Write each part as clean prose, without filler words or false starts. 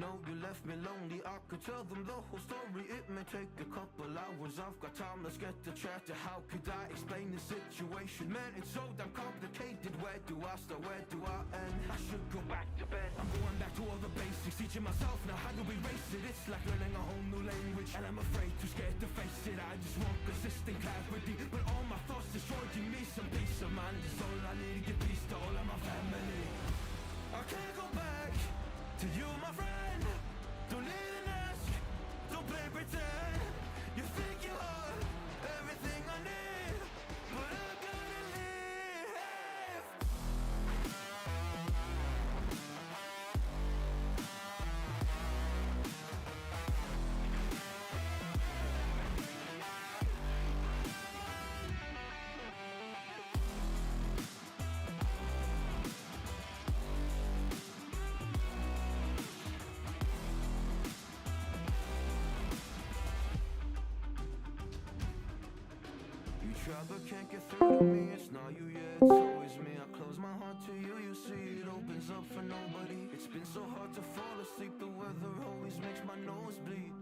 know you left me lonely. I could tell them the whole story, it may take a couple hours. I've got time, let's get to chat. How could I explain the situation? Man, it's so damn complicated. Where do I start, where do I end? I should go back to bed. I'm going back to all the basics, teaching myself now how to erase it. It's like learning a whole new language, and I'm afraid, too scared to face it. I just want consistent clarity, but all my thoughts destroying me. Some peace of mind is all I need to give peace to all of my family. I can't go back to you, my friend. Don't need an ask, don't play pretend. You think you are everything I need, but I gotta leave. Try but can't get through to me. It's not you, yeah, it's always me. I close my heart to you, you see it opens up for nobody. It's been so hard to fall asleep. The weather always makes my nose bleed,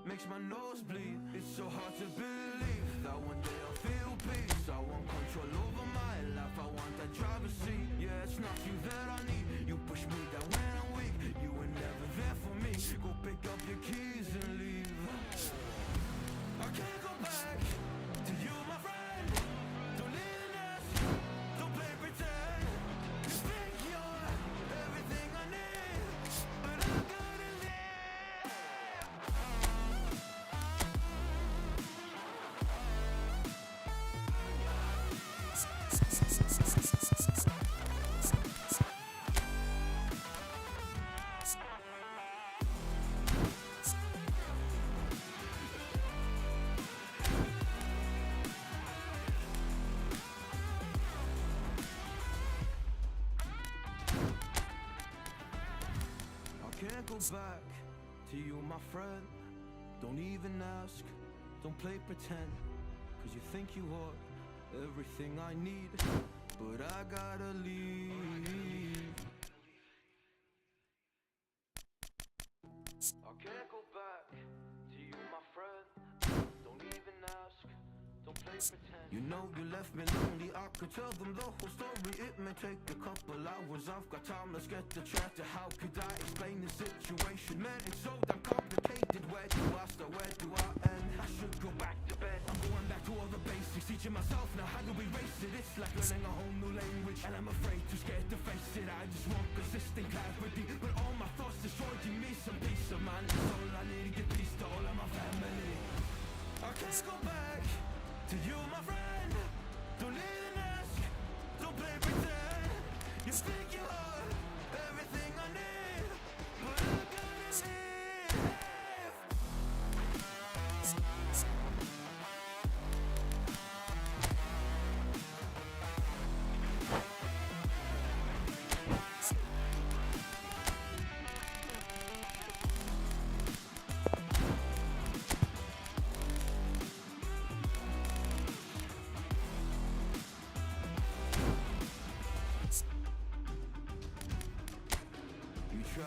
makes my nose bleed. It's so hard to believe that one day I'll feel peace. I want control over my life, I want that driver's seat. Yeah, it's not you that I need. You push me down when I'm weak. You were never there for me. Go pick up your keys and leave. I can't go back to you, my friend. Don't need an ask, don't play pretend. You think you're everything I need, but I gotta leave. Can't go back to you, my friend. Don't even ask, don't play pretend. Cause you think you are everything I need, but I gotta leave. I can't go back to you, my friend. Don't even ask, don't play pretend. You know you left me lonely. I could tell them the whole story, it may take a couple hours. I've got time, let's get to chat. How could I explain the situation? Man, it's so damn complicated. Where do I start, where do I end? I should go back to bed. I'm going back to all the basics, teaching myself now how to erase it. It's like learning a whole new language, and I'm afraid, too scared to face it. I just want consistent clarity, but all my thoughts destroying me. Some peace of mind is all I need to give peace to all of my family. I can't go back to you, my friend. Don't need an ask, don't play pretend. You think you are everything I need, but I gotta leave.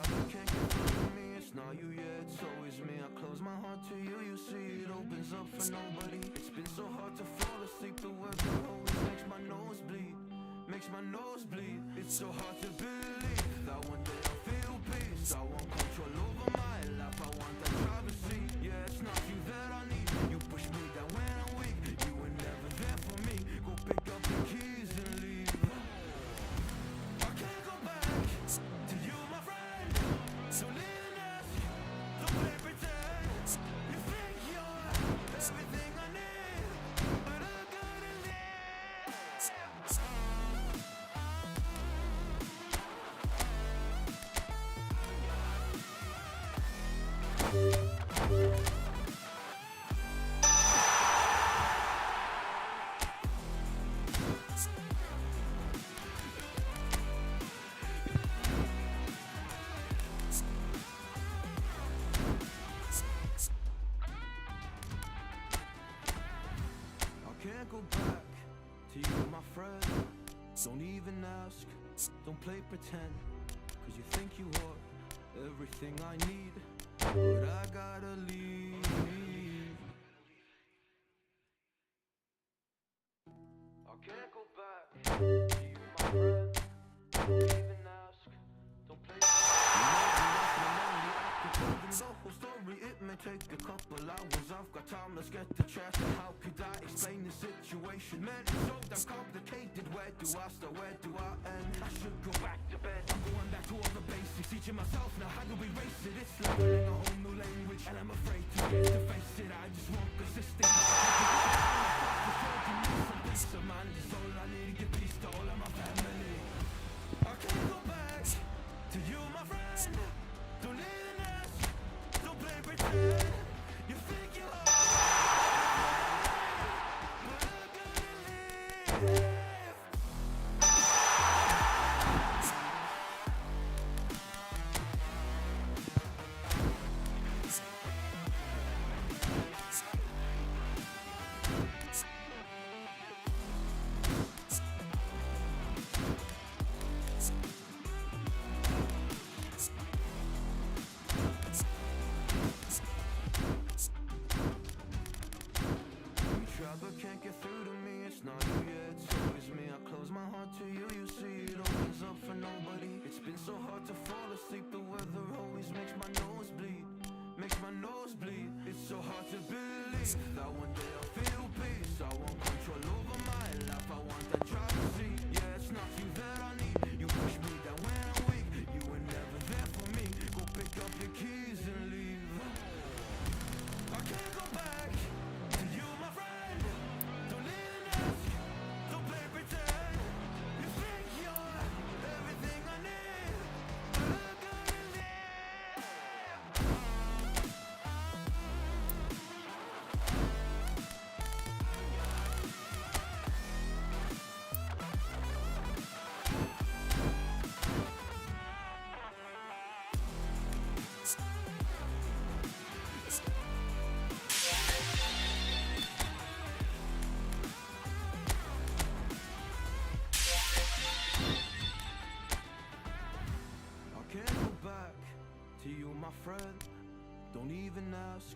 Can't get through to me, it's not you, yeah, it's always me. I close my heart to you, you see it opens up for nobody. It's been so hard to fall asleep. The weather always makes my nose bleed, makes my nose bleed. It's so hard to believe that one day I'll feel peace. I want control over my life, I want that driver's seat. Yeah, it's not you that I need. You push me down when I'm weak. You were never there for me. Go pick up your keys and leave. I can't go back to you, my friend. Don't need an ask, don't play pretend. You think you're everything I need, but I gotta leave. Can't go back to you, my friend. Don't even ask, don't play pretend. Cause you think you are everything I need, but I gotta leave. I can't go back to you, my friend. Don't even ask. Don't play. The whole story, it may take a couple hours. I've got time, let's get the chat. How could I explain the situation? Man, it's so damn complicated. Where do I start? Where do I end? I should go back to bed. I'm going back to all the basics, teaching myself now how do we race it. It's like learning a whole new language, and I'm afraid to get to face it. I just want consistent. Peace of mind is all I need to give peace to all of my family. I can't go back to you, my friend. Don't even ask, don't play pretend. You think you are, but I'm gonna leave. But can't get through to me, it's not you, yeah, it's always me. I close my heart to you, you see it opens up for nobody. It's been so hard to fall asleep, the weather always makes my nose bleed. Makes my nose bleed, it's so hard to believe that one day I'll feel peace. I want control over my life, I want that driver's seat. Yeah, it's not you that I need, you push me down when I'm weak. You were never there for me, go pick up your keys and leave. I can't go back to you, my friend. To you, my friend, don't even ask,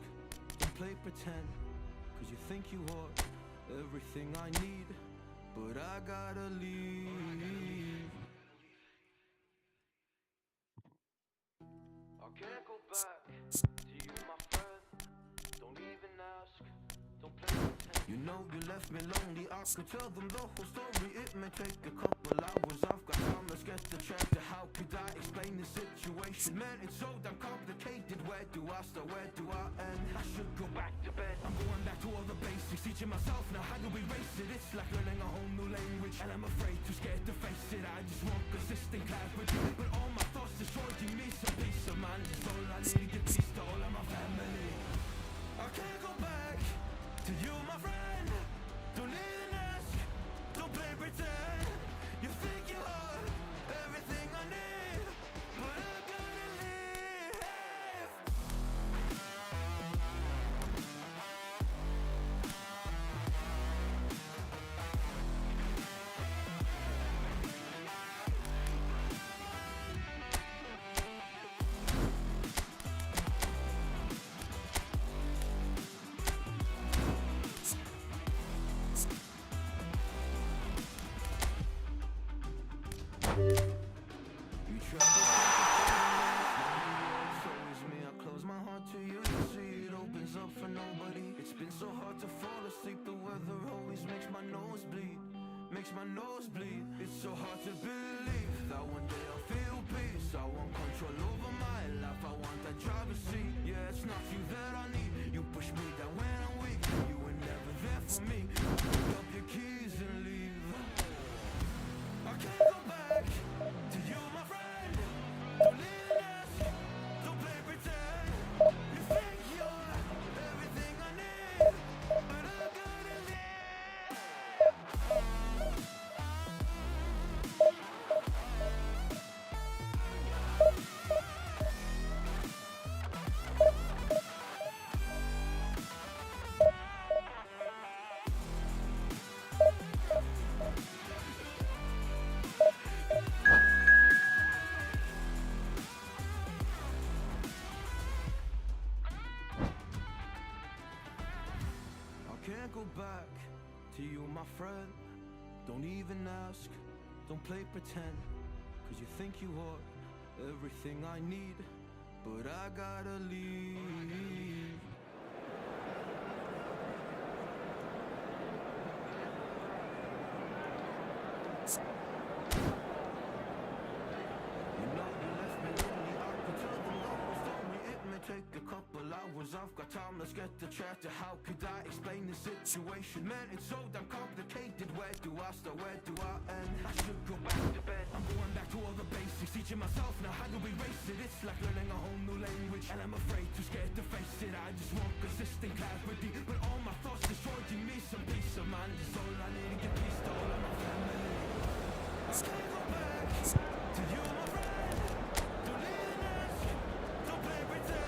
don't play pretend, cause you think you are everything I need, but I gotta leave. I can't go back to you, my friend, don't even ask, don't play pretend. You know you left me lonely, I could tell them the whole story, it may take a couple hours. I've got time, let's get the chapter. How could I explain the situation? Man, it's so damn complicated. Where do I start? Where do I end? I should go back to bed. I'm going back to all the basics, teaching myself now how do we race it. It's like learning a whole new language, and I'm afraid, too scared to face it. I just want consistent clarity, but all my thoughts destroying me. Some peace of mind is all I need to give peace to all of my family. I can't go back to you, my friend. Don't even ask, don't play pretend. You think you are everything I need, but I'm gonna leave. Makes my nose bleed. It's so hard to believe that one day I'll feel peace. I want control over my life, I want that driver's seat. Yeah, it's not you that I need, you push me down when I'm weak. You were never there for me, pick up your keys and leave. I can't go back to you, my friend. Don't even ask, don't play pretend. You think you're everything I need, but I'm gonna leave. back to you, my friend. Don't even ask, don't play pretend, cause you think you are everything I need, but I gotta leave. Take a couple hours, I've got time, let's get to chat. How could I explain the situation? Man, it's so damn complicated. Where do I start, where do I end? I should go back to bed, I'm going back to all the basics, teaching myself now how to erase it. It's like learning a whole new language, and I'm afraid, too scared to face it. I just want consistent clarity, but all my thoughts destroying me. Some peace of mind is all I need to get peace to all of my family. I can't go back to you, my friend. Don't even ask, don't play pretend.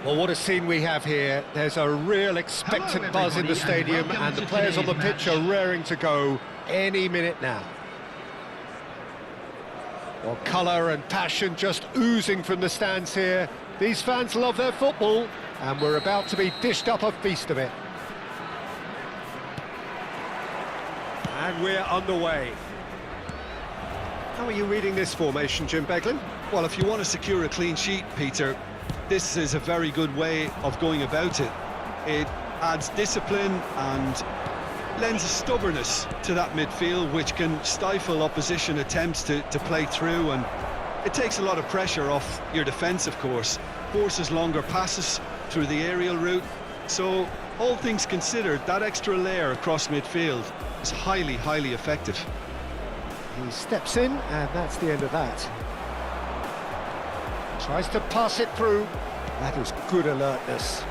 Well, what a scene we have here. There's a real expectant buzz in the stadium, and the players on the pitch are raring to go any minute now. Well, colour and passion just oozing from the stands here. These fans love their football, and we're about to be dished up a feast of it. And we're underway. How are you reading this formation, Jim Beglin? Well, if you want to secure a clean sheet, Peter, this is a very good way of going about it. It adds discipline and lends a stubbornness to that midfield, which can stifle opposition attempts to play through, and it takes a lot of pressure off your defence, of course. Forces longer passes through the aerial route. So, all things considered, that extra layer across midfield is highly, highly effective. He steps in, and that's the end of that. Tries to pass it through. That was good alertness.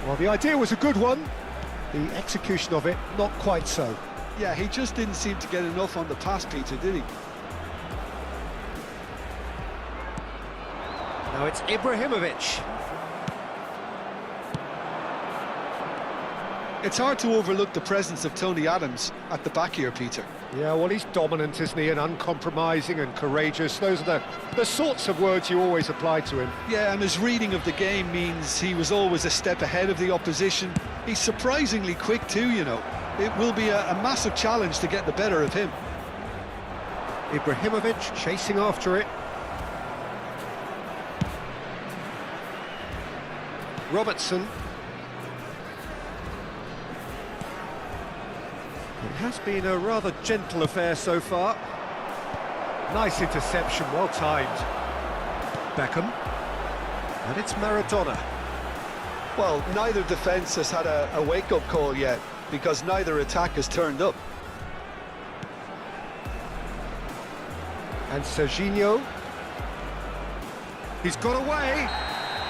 Well, the idea was a good one. The execution of it, not quite so. Yeah, he just didn't seem to get enough on the pass, Peter, did he? Now it's Ibrahimovic. It's hard to overlook the presence of Tony Adams at the back here, Peter. Yeah, well, he's dominant, isn't he, and uncompromising and courageous. Those are the sorts of words you always apply to him. Yeah, and his reading of the game means he was always a step ahead of the opposition. He's surprisingly quick too, you know. It will be a massive challenge to get the better of him. Ibrahimovic chasing after it. Robertson. It has been a rather gentle affair so far. Nice interception, well timed. Beckham. And it's Maradona. Well, neither defence has had a wake-up call yet, because neither attack has turned up. And Serginho. He's got away.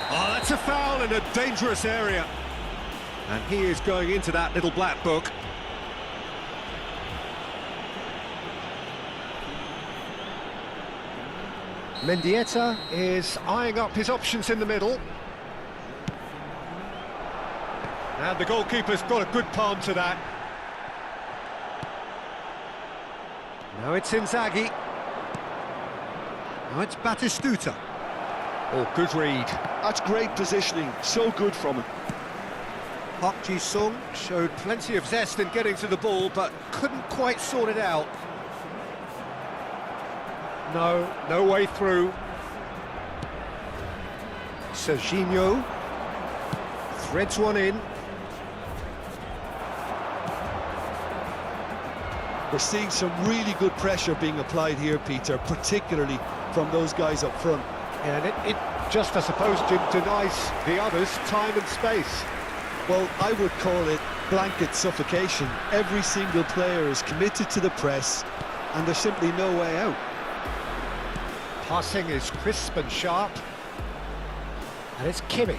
Oh, that's a foul in a dangerous area. And he is going into that little black book. Mendieta is eyeing up his options in the middle. And the goalkeeper's got a good palm to that. Now it's Inzaghi. Now it's Batistuta. Oh, good read. That's great positioning, so good from him. Park Ji-sung showed plenty of zest in getting to the ball, but couldn't quite sort it out. No way through. Serginho threads one in. We're seeing some really good pressure being applied here, Peter, particularly from those guys up front. And it just, I suppose, denies the others time and space. Well, I would call it blanket suffocation. Every single player is committed to the press, and there's simply no way out. Passing is crisp and sharp. And it's Kimmich.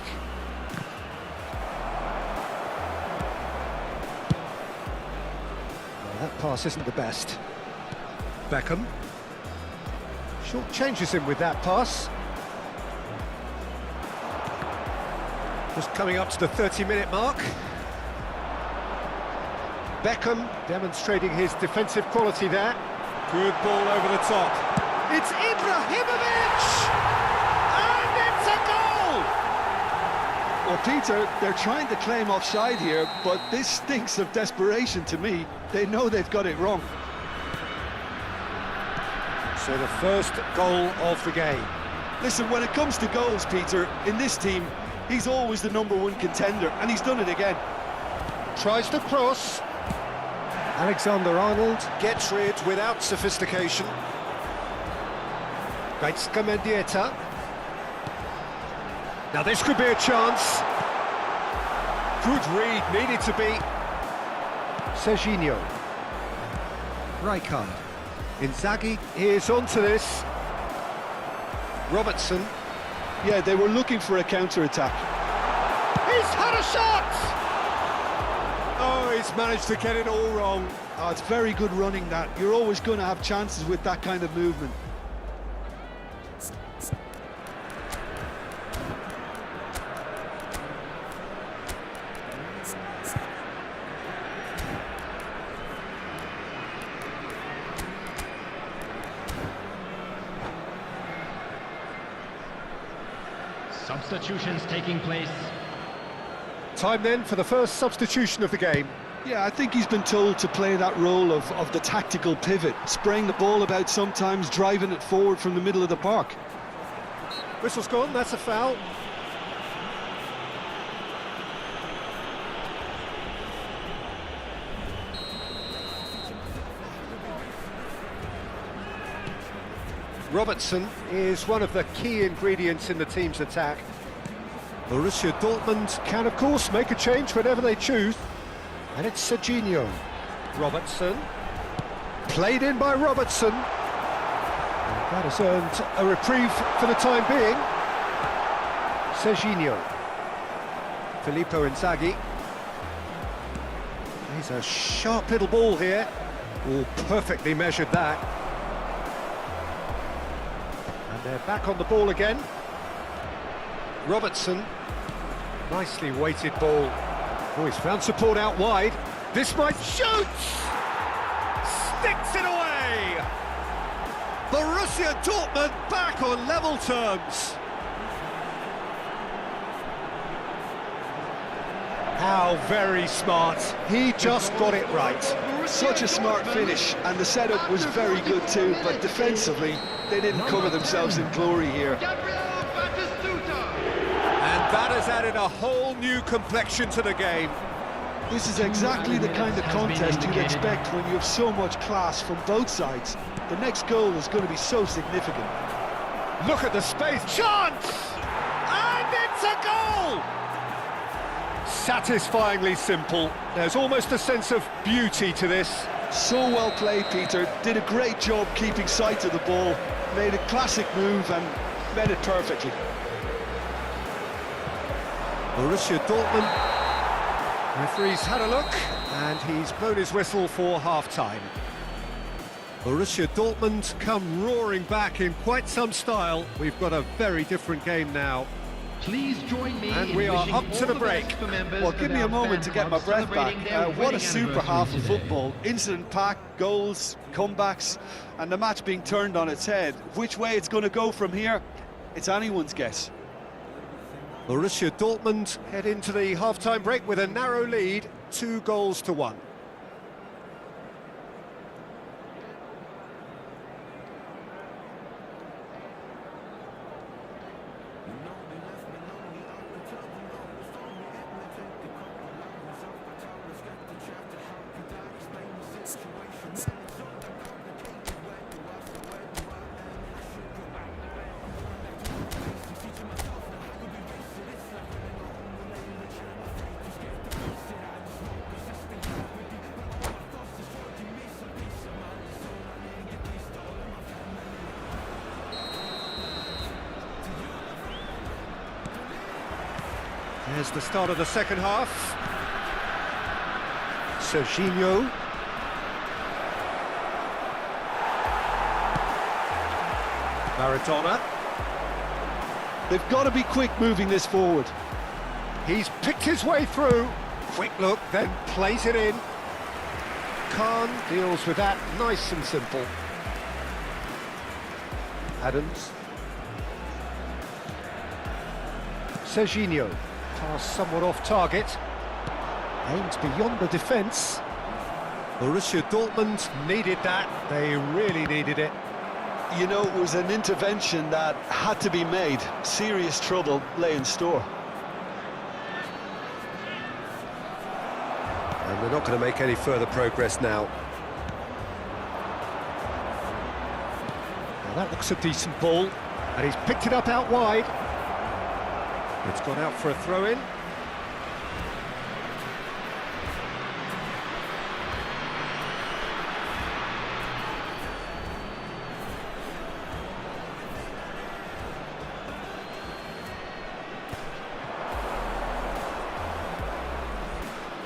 Well, that pass isn't the best. Beckham. Short changes him with that pass. Just coming up to the 30-minute mark. Beckham demonstrating his defensive quality there. Good ball over the top. It's Ibrahimovic! And it's a goal! Well, Peter, they're trying to claim offside here, but this stinks of desperation to me. They know they've got it wrong. So the first goal of the game. Listen, when it comes to goals, Peter, in this team, he's always the #1 contender, and he's done it again. Tries to cross. Alexander-Arnold gets rid without sophistication. Gaizka Mendieta. Now this could be a chance. Good read, needed to be. Serginho. Rijkaard. Inzaghi is onto this. Robertson. Yeah, they were looking for a counter-attack. He's had a shot! Oh, he's managed to get it all wrong. Oh, it's very good running, that. You're always going to have chances with that kind of movement. Substitutions taking place. Time then for the first substitution of the game. Yeah, I think he's been told to play that role of the tactical pivot, spraying the ball about sometimes, driving it forward from the middle of the park. Whistle's gone, that's a foul. Robertson is one of the key ingredients in the team's attack. Borussia Dortmund can, of course, make a change whenever they choose. And it's Serginho. Robertson. Played in by Robertson. And that has earned a reprieve for the time being. Serginho. Filippo Inzaghi. He's a sharp little ball here. Oh, perfectly measured that. And they're back on the ball again. Robertson. Nicely weighted ball. Oh, he's found support out wide. This might shoot! Sticks it away! Borussia Dortmund back on level terms. How very smart. He just got it right. Such a smart finish, and the setup was very good too, but defensively, they didn't cover themselves in glory here. And that has added a whole new complexion to the game. This is exactly the kind of contest you'd expect when you have so much class from both sides. The next goal is going to be so significant. Look at the space. Chance! And it's a goal! Satisfyingly simple. There's almost a sense of beauty to this. So well played, Peter. Did a great job keeping sight of the ball. Made a classic move and met it perfectly. Borussia Dortmund. Referee's had a look and he's blown his whistle for half-time. Borussia Dortmund come roaring back in quite some style. We've got a very different game now. Please join me And in we are wishing up to all the the break. best for members Well, of give me a our moment to fan get my club breath back. celebrating their What a wedding super half of anniversary football. Incident packed, goals, comebacks, and the match being turned on its head. Which way it's going to go from here, it's anyone's guess. Borussia Dortmund head into the half-time break with a narrow lead, 2-1. Here's the start of the second half. Serginho. Maradona. They've got to be quick moving this forward. He's picked his way through. Quick look, then plays it in. Khan deals with that nice and simple. Adams. Serginho. Pass somewhat off target. Aimed beyond the defence. Borussia Dortmund needed that. They really needed it. You know, it was an intervention that had to be made. Serious trouble lay in store. And they're not going to make any further progress now. Now that looks a decent ball. And he's picked it up out wide. It's gone out for a throw-in.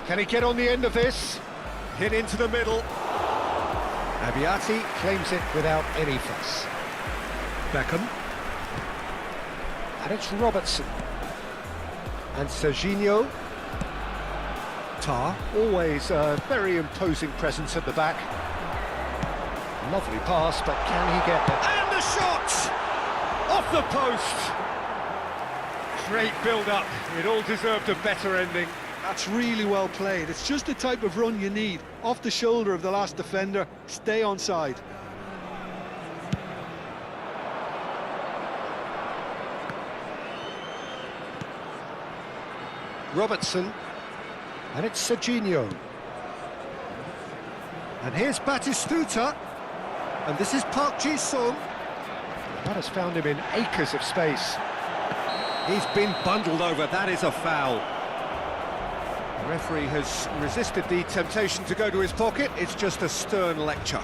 Can he get on the end of this? Hit into the middle. Abiati claims it without any fuss. Beckham. And it's Robertson. And Serginho. Tar, always a very imposing presence at the back. Lovely pass, but can he get there? And the shot! Off the post! Great build-up. It all deserved a better ending. That's really well played. It's just the type of run you need. Off the shoulder of the last defender, stay onside. Robertson, and it's Serginho. And here's Batistuta, and this is Park Ji-sung. That has found him in acres of space. He's been bundled over, that is a foul. The referee has resisted the temptation to go to his pocket, it's just a stern lecture.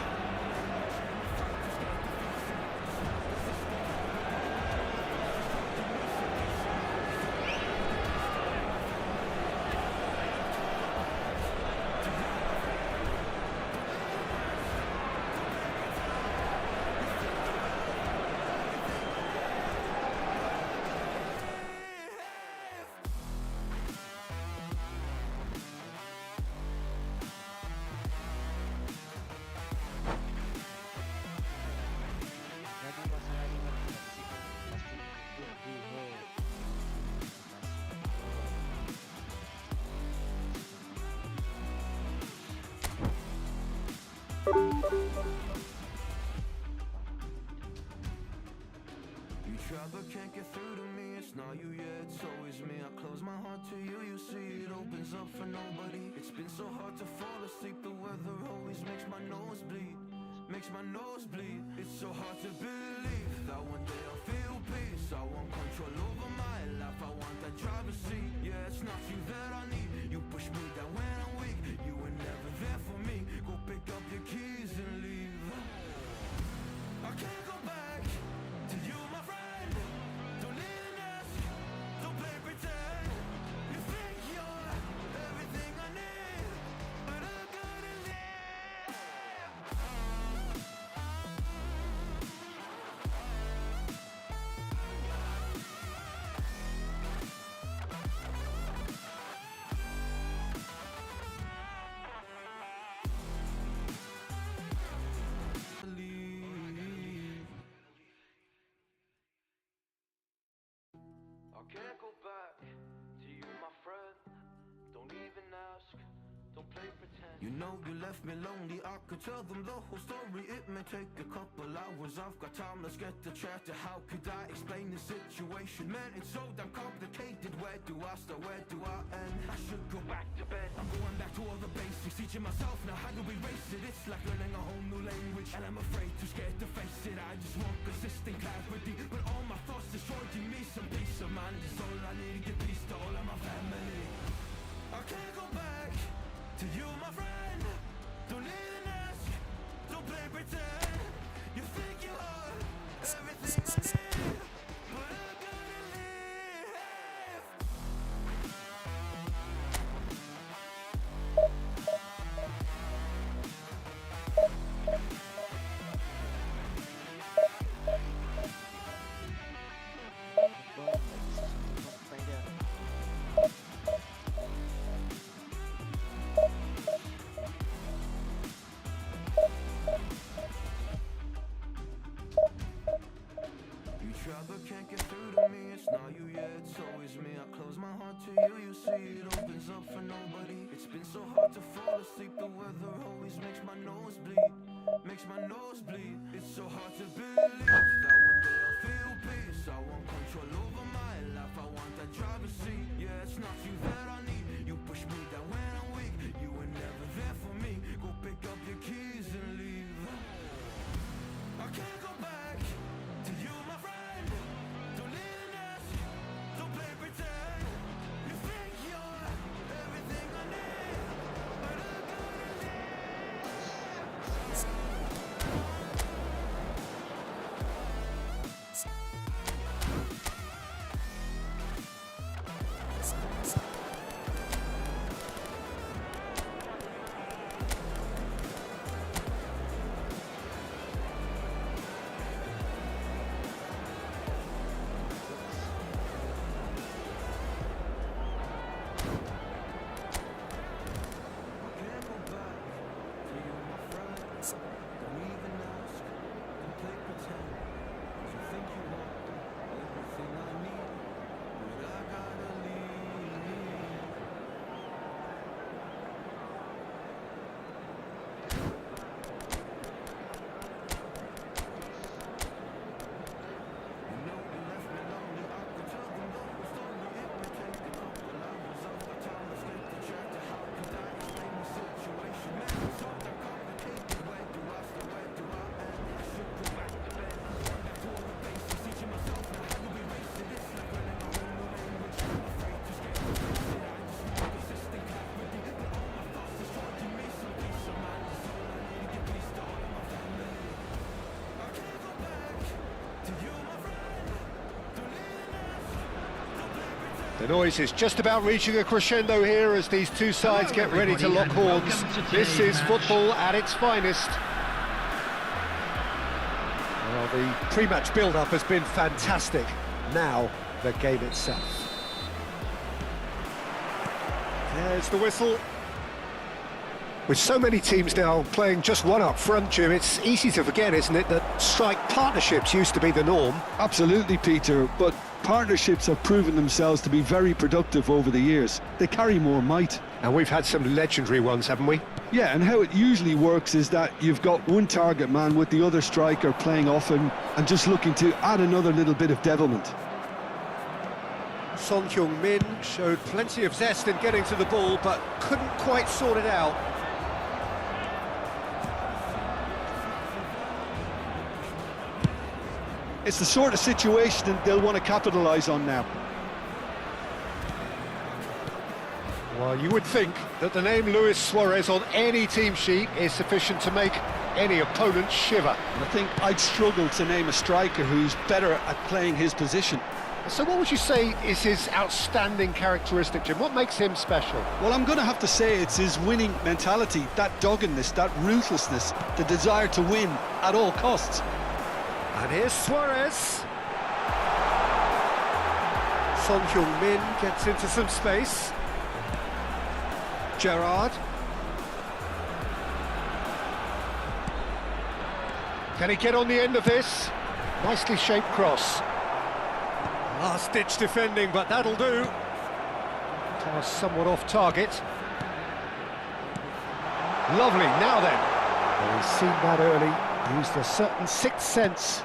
But can't get through to me, it's not you, yeah, it's always me. I close my heart to you, you see it opens up for nobody. It's been so hard to fall asleep, the weather always makes my nose bleed. It's so hard to believe that one day I'll feel peace. I want control over my life, I want that driver's seat. Yeah, it's not you that I need, you push me down when I'm weak. You were never there for me, go pick up your play pretend. You know you left me lonely, I could tell them the whole story. It may take a couple hours, I've got time, let's get the chapter. How could I explain the situation? Man, it's so damn complicated. Where do I start, where do I end? I should go back to bed, I'm going back to all the basics. Teaching myself now how to erase it. It's like learning a whole new language, and I'm afraid, too scared to face it. I just want consistent clarity, but all my thoughts destroying me. Some peace of mind is all I need. Give peace to all of my family. I can't go back to you, my friend. Don't even ask, don't play pretend. You think you are everything I need, but I gotta leave. But can't get through to me, it's not you, yeah, it's always me. I close my heart to you, you see, it opens up for nobody. It's been so hard to fall asleep, the weather always makes my nose bleed. Makes my nose bleed, it's so hard to believe that one day I'll feel peace. I want control over my life, I want that driver's seat. Yeah, it's not you that I need, you push me down when I'm weak. You were never there for me, go pick up your keys and leave. I can't go back to you, my friend. The noise is just about reaching a crescendo here as these two sides get ready to lock horns. This is football at its finest. Well, the pre-match build-up has been fantastic. Now, the game itself. There's the whistle. With so many teams now playing just one up front, Jim, it's easy to forget, isn't it, that strike partnerships used to be the norm? Absolutely, Peter, but partnerships have proven themselves to be very productive over the years. They carry more might. And we've had some legendary ones, haven't we? Yeah, and how it usually works is that you've got one target man with the other striker playing off him and just looking to add another little bit of devilment. Son Heung-min showed plenty of zest in getting to the ball, but couldn't quite sort it out. It's the sort of situation that they'll want to capitalise on now. Well, you would think that the name Luis Suarez on any team sheet is sufficient to make any opponent shiver. And I think I'd struggle to name a striker who's better at playing his position. So what would you say is his outstanding characteristic, Jim? What makes him special? Well, I'm going to have to say it's his winning mentality, that doggedness, that ruthlessness, the desire to win at all costs. And here's Suarez. Son Heung-min gets into some space. Gerrard. Can he get on the end of this? Nicely shaped cross. Last-ditch defending, but that'll do. Pass somewhat off target. Lovely, now then. Well, he's seen that early, used a certain sixth sense.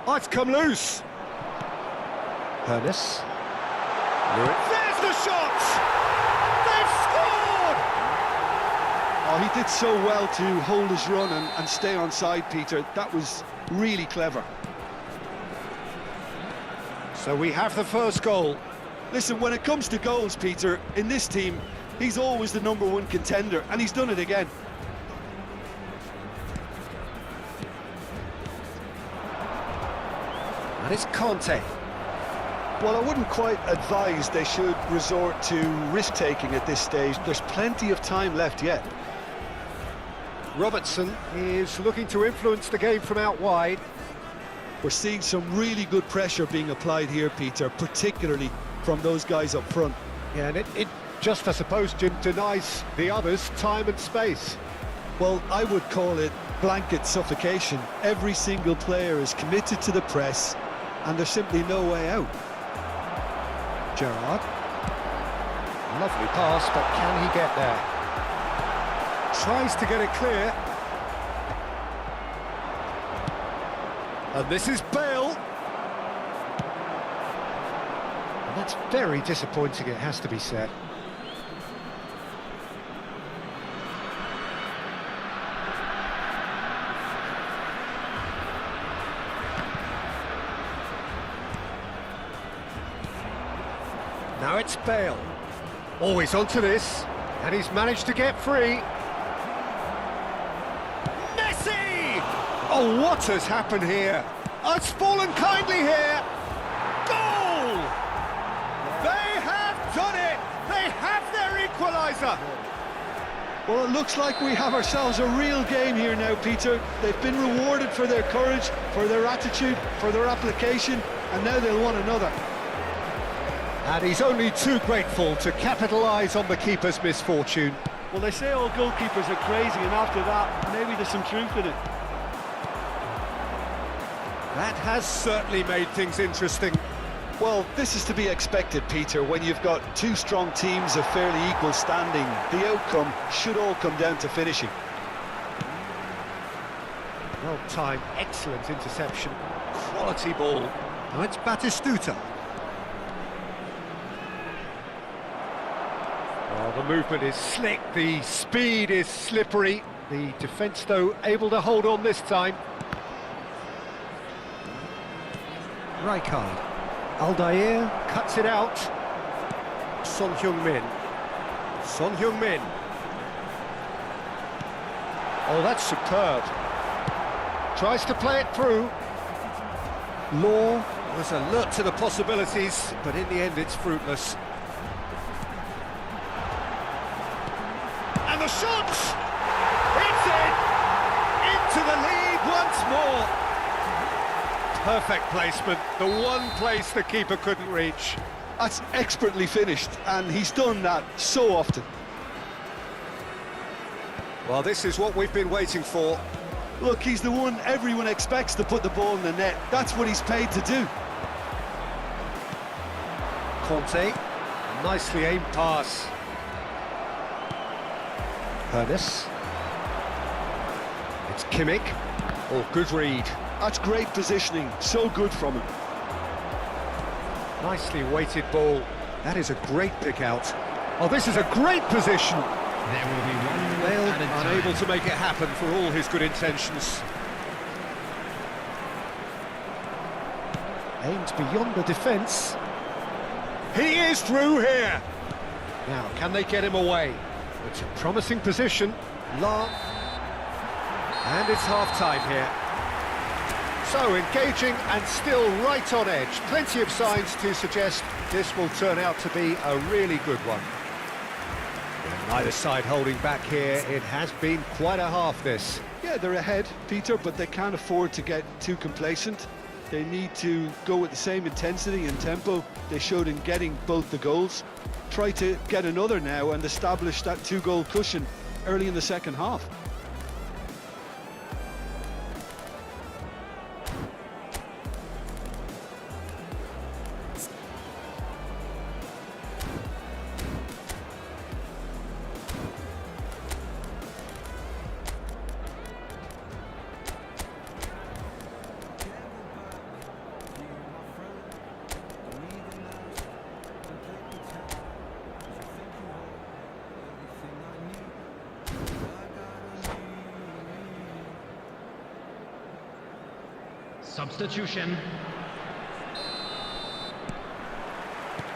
Oh, it's come loose. Ernest. There's the shot! They've scored! Oh, he did so well to hold his run and stay on side, Peter. That was really clever. So we have the first goal. Listen, when it comes to goals, Peter, in this team, he's always the #1 contender, and he's done it again. And it's Conte. Well, I wouldn't quite advise they should resort to risk-taking at this stage. There's plenty of time left yet. Robertson is looking to influence the game from out wide. We're seeing some really good pressure being applied here, Peter, particularly from those guys up front. Yeah, and it just, I suppose, denies the others time and space. Well, I would call it blanket suffocation. Every single player is committed to the press, and there's simply no way out. Gerrard. Lovely pass, but can he get there? Tries to get it clear. And this is Bale. And that's very disappointing, it has to be said. Now it's Bale. Always onto this, and he's managed to get free. Messi! Oh, what has happened here? Oh, it's fallen kindly here. Goal! They have done it! They have their equaliser! Well, it looks like we have ourselves a real game here now, Peter. They've been rewarded for their courage, for their attitude, for their application, and now they'll want another. And he's only too grateful to capitalise on the keeper's misfortune. Well, they say all goalkeepers are crazy, and after that, maybe there's some truth in it. That has certainly made things interesting. Well, this is to be expected, Peter. When you've got two strong teams of fairly equal standing, the outcome should all come down to finishing. Well timed, excellent interception, quality ball. Now it's Batistuta. Well, the movement is slick, the speed is slippery. The defence, though, able to hold on this time. Rijkaard. Aldair cuts it out. Son Heung-min. Son Heung-min. Oh, that's superb. Tries to play it through. Law was alert to the possibilities, but in the end it's fruitless. And the shot! It's in! Into the lead once more! Perfect placement, the one place the keeper couldn't reach. That's expertly finished, and he's done that so often. Well, this is what we've been waiting for. Look, he's the one everyone expects to put the ball in the net. That's what he's paid to do. Conte, nicely aimed pass. Ernest. It's Kimmich. Oh, good read. That's great positioning, so good from him. Nicely weighted ball. That is a great pick out. Oh, this is a great position. There will be one more Bale added time. unable to make it happen for all his good intentions. Aimed beyond the defence. He is through here. Now, can they get him away? It's a promising position. And it's half-time here. So, engaging and still right on edge. Plenty of signs to suggest this will turn out to be a really good one. And neither side holding back here. It has been quite a half, this. Yeah, they're ahead, Peter, but they can't afford to get too complacent. They need to go with the same intensity and tempo they showed in getting both the goals. Try to get another now and establish that two-goal cushion early in the second half. Substitution.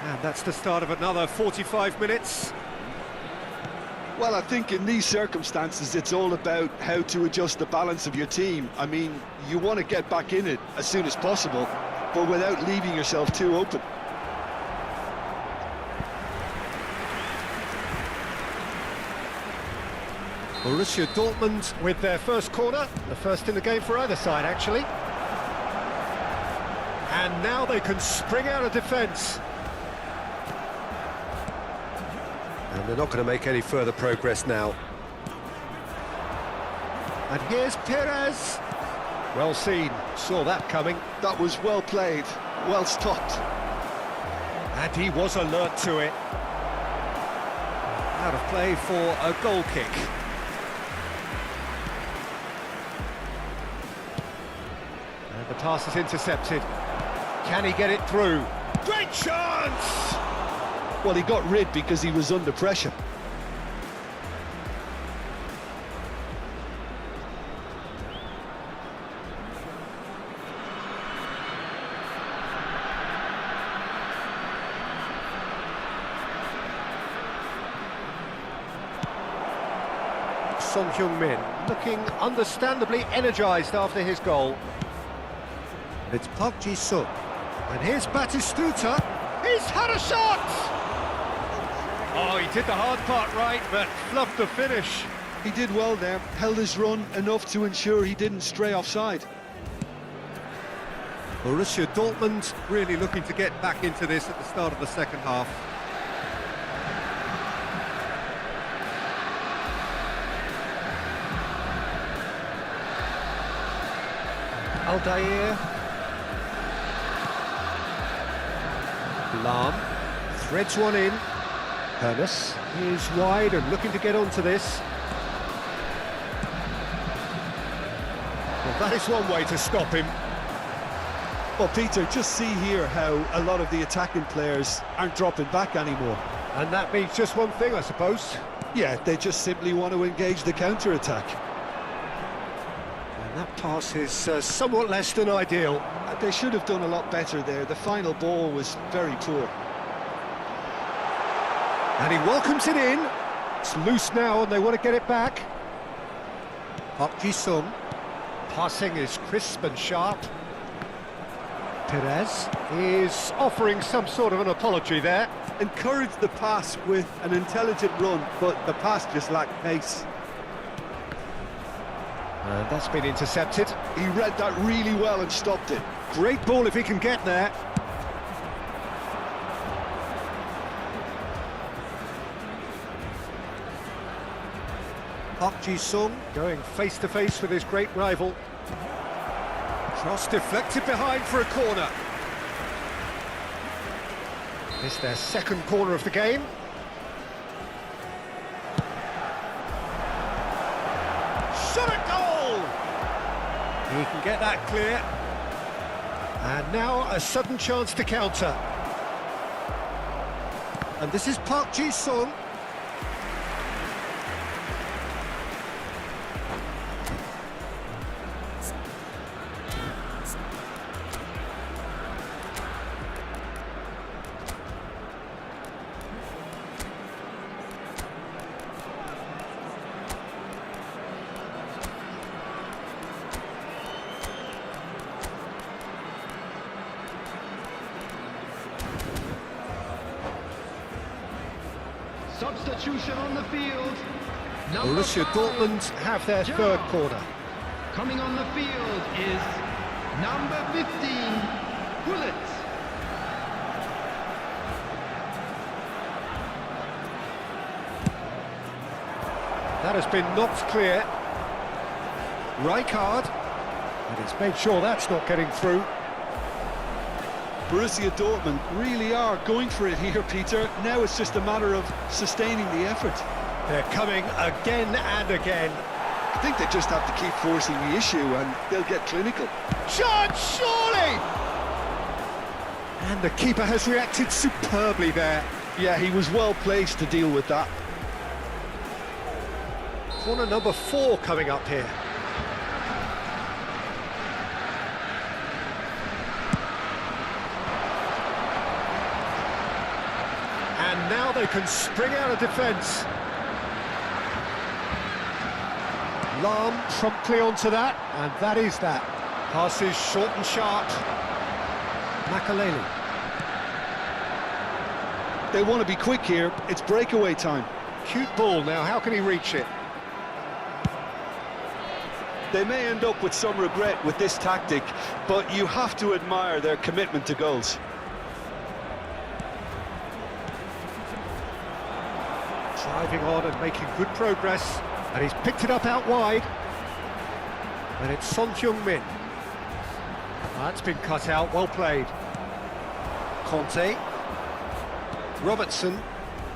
And that's the start of another 45 minutes. Well, I think in these circumstances, it's all about how to adjust the balance of your team. I mean, you want to get back in it as soon as possible, but without leaving yourself too open. Borussia Dortmund with their first corner, the first in the game for either side, actually. And now they can spring out of defence. And they're not going to make any further progress now. And here's Perez. Well seen, saw that coming. That was well played, well stopped. And he was alert to it. Out of play for a goal kick. And the pass is intercepted. Can he get it through? Great chance! Well, he got rid because he was under pressure. Son Heung-min looking understandably energised after his goal. It's Park Ji-sung. And here's Batistuta. He's had a shot! Oh, he did the hard part right, but fluffed the finish. He did well there, held his run enough to ensure he didn't stray offside. Borussia Dortmund really looking to get back into this at the start of the second half. Aldair. Lahm threads one in. Hermes is wide and looking to get onto this. Well, that is one way to stop him. Well, Peter, just see here how a lot of the attacking players aren't dropping back anymore. And that means just one thing, I suppose. Yeah, they just simply want to engage the counter-attack. And that pass is somewhat less than ideal. They should have done a lot better there. The final ball was very poor. And he welcomes it in. It's loose now and they want to get it back. Park Ji-sung. Passing is crisp and sharp. Perez is offering some sort of an apology there. Encouraged the pass with an intelligent run, but the pass just lacked pace. And that's been intercepted. He read that really well and stopped it. Great ball if he can get there. Park Ji-sung going face to face with his great rival. Cross deflected behind for a corner. It's their second corner of the game. Shot at goal! He can get that clear. And now a sudden chance to counter. And this is Park Ji-sung. Substitution on the field. Borussia Dortmund have their third corner. Coming on the field is number 15, Bullet. That has been knocked clear. Rijkaard, and he's made sure that's not getting through. Borussia Dortmund really are going for it here, Peter. Now it's just a matter of sustaining the effort. They're coming again and again. I think they just have to keep forcing the issue and they'll get clinical. Chance, surely! And the keeper has reacted superbly there. Yeah, he was well placed to deal with that. Corner number 4 coming up here. And now they can spring out of defence. Lam promptly onto that, and that is that. Passes short and sharp. Makaleli. They want to be quick here. It's breakaway time. Cute ball now, how can he reach it? They may end up with some regret with this tactic, but you have to admire their commitment to goals. Driving on and making good progress, and he's picked it up out wide. And it's Son Heung-min. That's been cut out, well played. Conte. Robertson.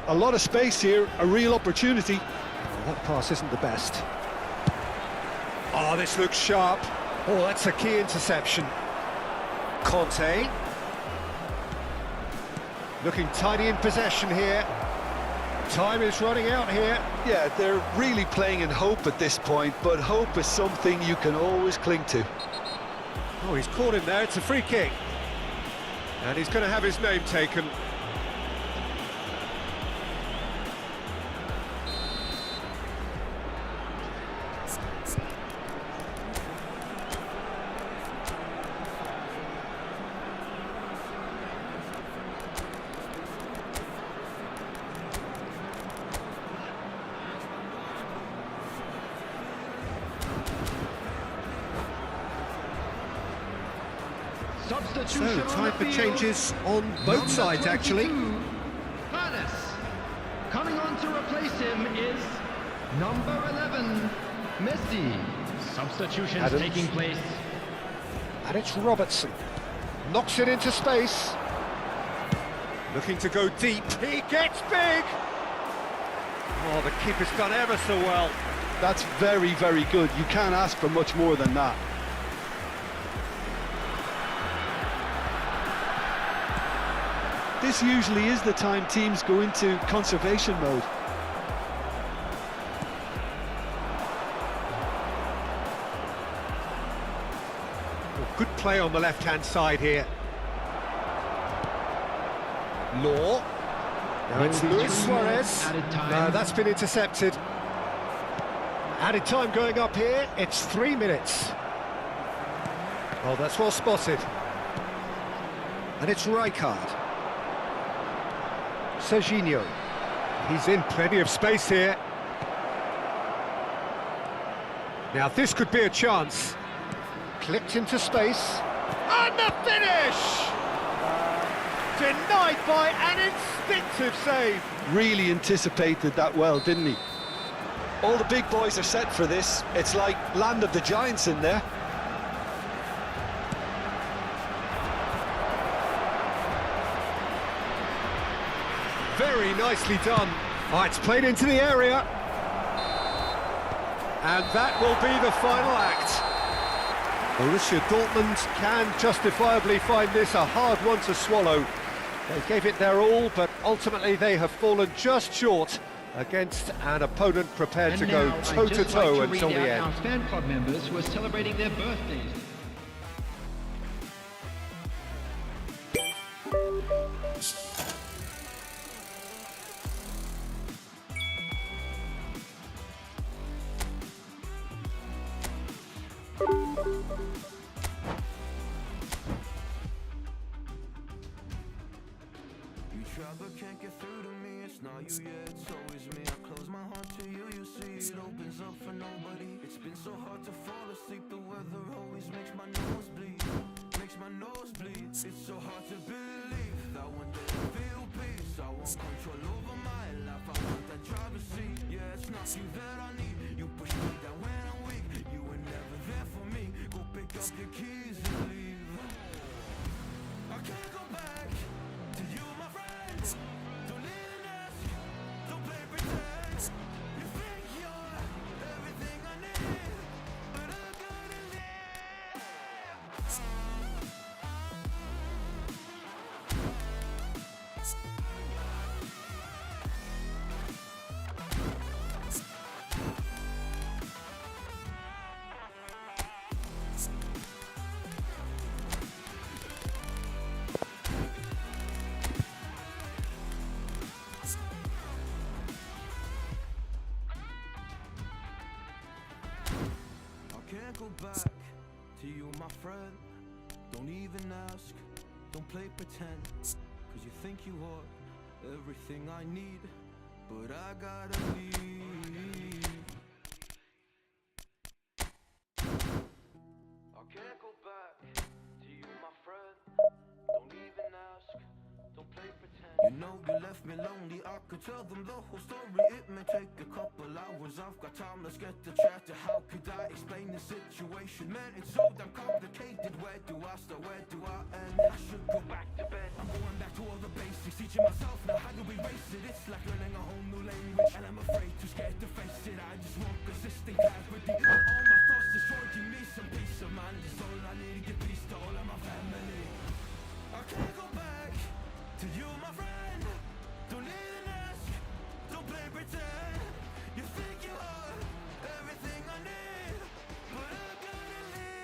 A lot of space here, a real opportunity. Oh, that pass isn't the best. Oh, this looks sharp. Oh, that's a key interception. Conte. Looking tidy in possession here. Time is running out here. Yeah, they're really playing in hope at this point, but hope is something you can always cling to. Oh, he's caught him there, it's a free kick. And he's going to have his name taken. So, time for changes on both sides, actually. FASE. Coming on to replace him is number 11, Messi. Substitutions Adams. taking place. And it's Robertson. Knocks it into space. Looking to go deep. He gets big! Oh, the keeper's done ever so well. That's very, very good. You can't ask for much more than that. This usually is the time teams go into conservation mode. Well, good play on the left-hand side here. Law. Now it's Luis Suarez. Added time. No, that's been intercepted. Added time going up here. It's 3 minutes. Oh, that's well spotted. And it's Rijkaard. Serginho. He's in plenty of space here. Now this could be a chance. Clipped into space. And the finish! Denied by an instinctive save. Really anticipated that well, didn't he? All the big boys are set for this. It's like Land of the Giants in there. Very nicely done. Oh, it's played into the area. And that will be the final act. Borussia Dortmund can justifiably find this a hard one to swallow. They gave it their all, but ultimately they have fallen just short against an opponent prepared to go toe-to-toe until the end. Our fan club members who are celebrating their birthdays. But can't get through to me, it's not you yet, it's always me. I close my heart to you, you see it opens up for nobody. It's been so hard to fall asleep, the weather always makes my nose bleed. It's so hard to believe that one day I feel peace. I want control over my life, I want that driver's seat. Yeah, it's not you that I need, you push me down when I'm weak. You were never there for me, go pick up your keys and leave. I can't go back to you, my friend. Don't need an ask, don't play pretend. You think you're everything I need, but I'm gonna live. play pretend, cause you think you are everything I need, but I gotta leave. I can't go back to you, my friend. Don't even ask, don't play pretend. You know you left me lonely, I could tell them the whole story. It may take a couple hours, I've got time, let's get to chat. How could I explain the situation? Man, it's so damn complicated. Where do I start, where do I end? I should go back to bed, I'm going back to all the basics, teaching myself now how do we race it. It's like learning a whole new language, and I'm afraid, too scared to face it. I just want consistent clarity, but all my thoughts destroyed. Give me some peace of mind, it's all I need. Give peace to all of my family. I can't go back to you, my friend. Don't even ask, don't play pretend. You think you are everything I need, but I gotta leave.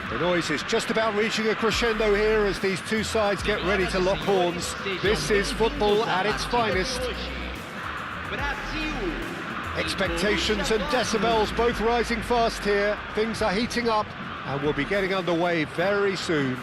The noise is just about reaching a crescendo here as these two sides get ready to lock horns. This is football at its finest. Expectations and decibels both rising fast here. Things are heating up and we'll be getting underway very soon.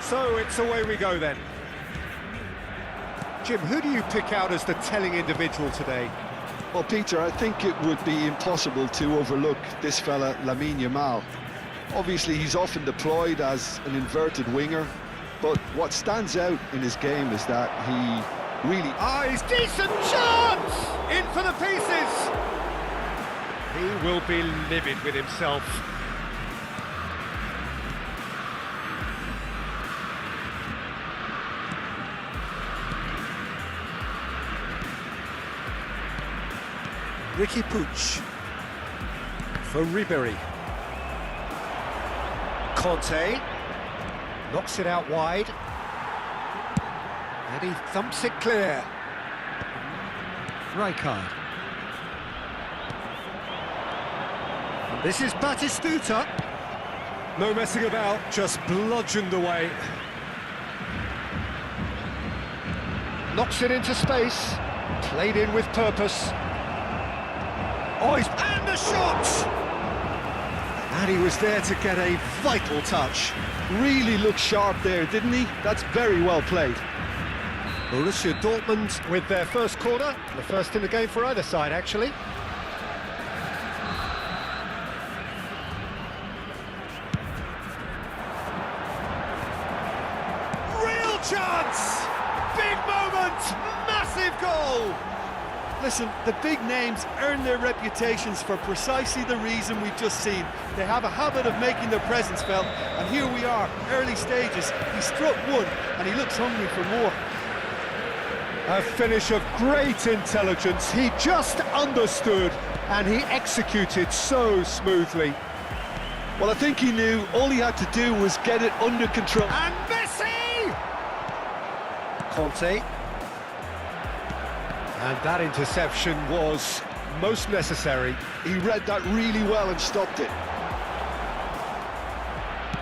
So it's away we go then. Jim, who do you pick out as the telling individual today? Well, Peter, I think it would be impossible to overlook this fella, Lamine Yamal. Obviously, he's often deployed as an inverted winger, but what stands out in his game is that he really... He's decent chance! In for the pieces! He will be livid with himself. Ricky Puig for Ribery. Conte knocks it out wide, and he thumps it clear. Rijkaard. And this is Batistuta. No messing about, just bludgeoned away. Knocks it into space, played in with purpose. Oh, and the shot! And he was there to get a vital touch. Really looked sharp there, didn't he? That's very well played. Borussia Dortmund with their first corner, the first in the game for either side, actually. Real chance! Big moment! Massive goal! Listen, the big names earn their reputations for precisely the reason we've just seen. They have a habit of making their presence felt, and here we are, early stages. He struck one, and he looks hungry for more. A finish of great intelligence. He just understood, and he executed so smoothly. Well, I think he knew all he had to do was get it under control. And Messi! Conte. And that interception was most necessary. He read that really well and stopped it.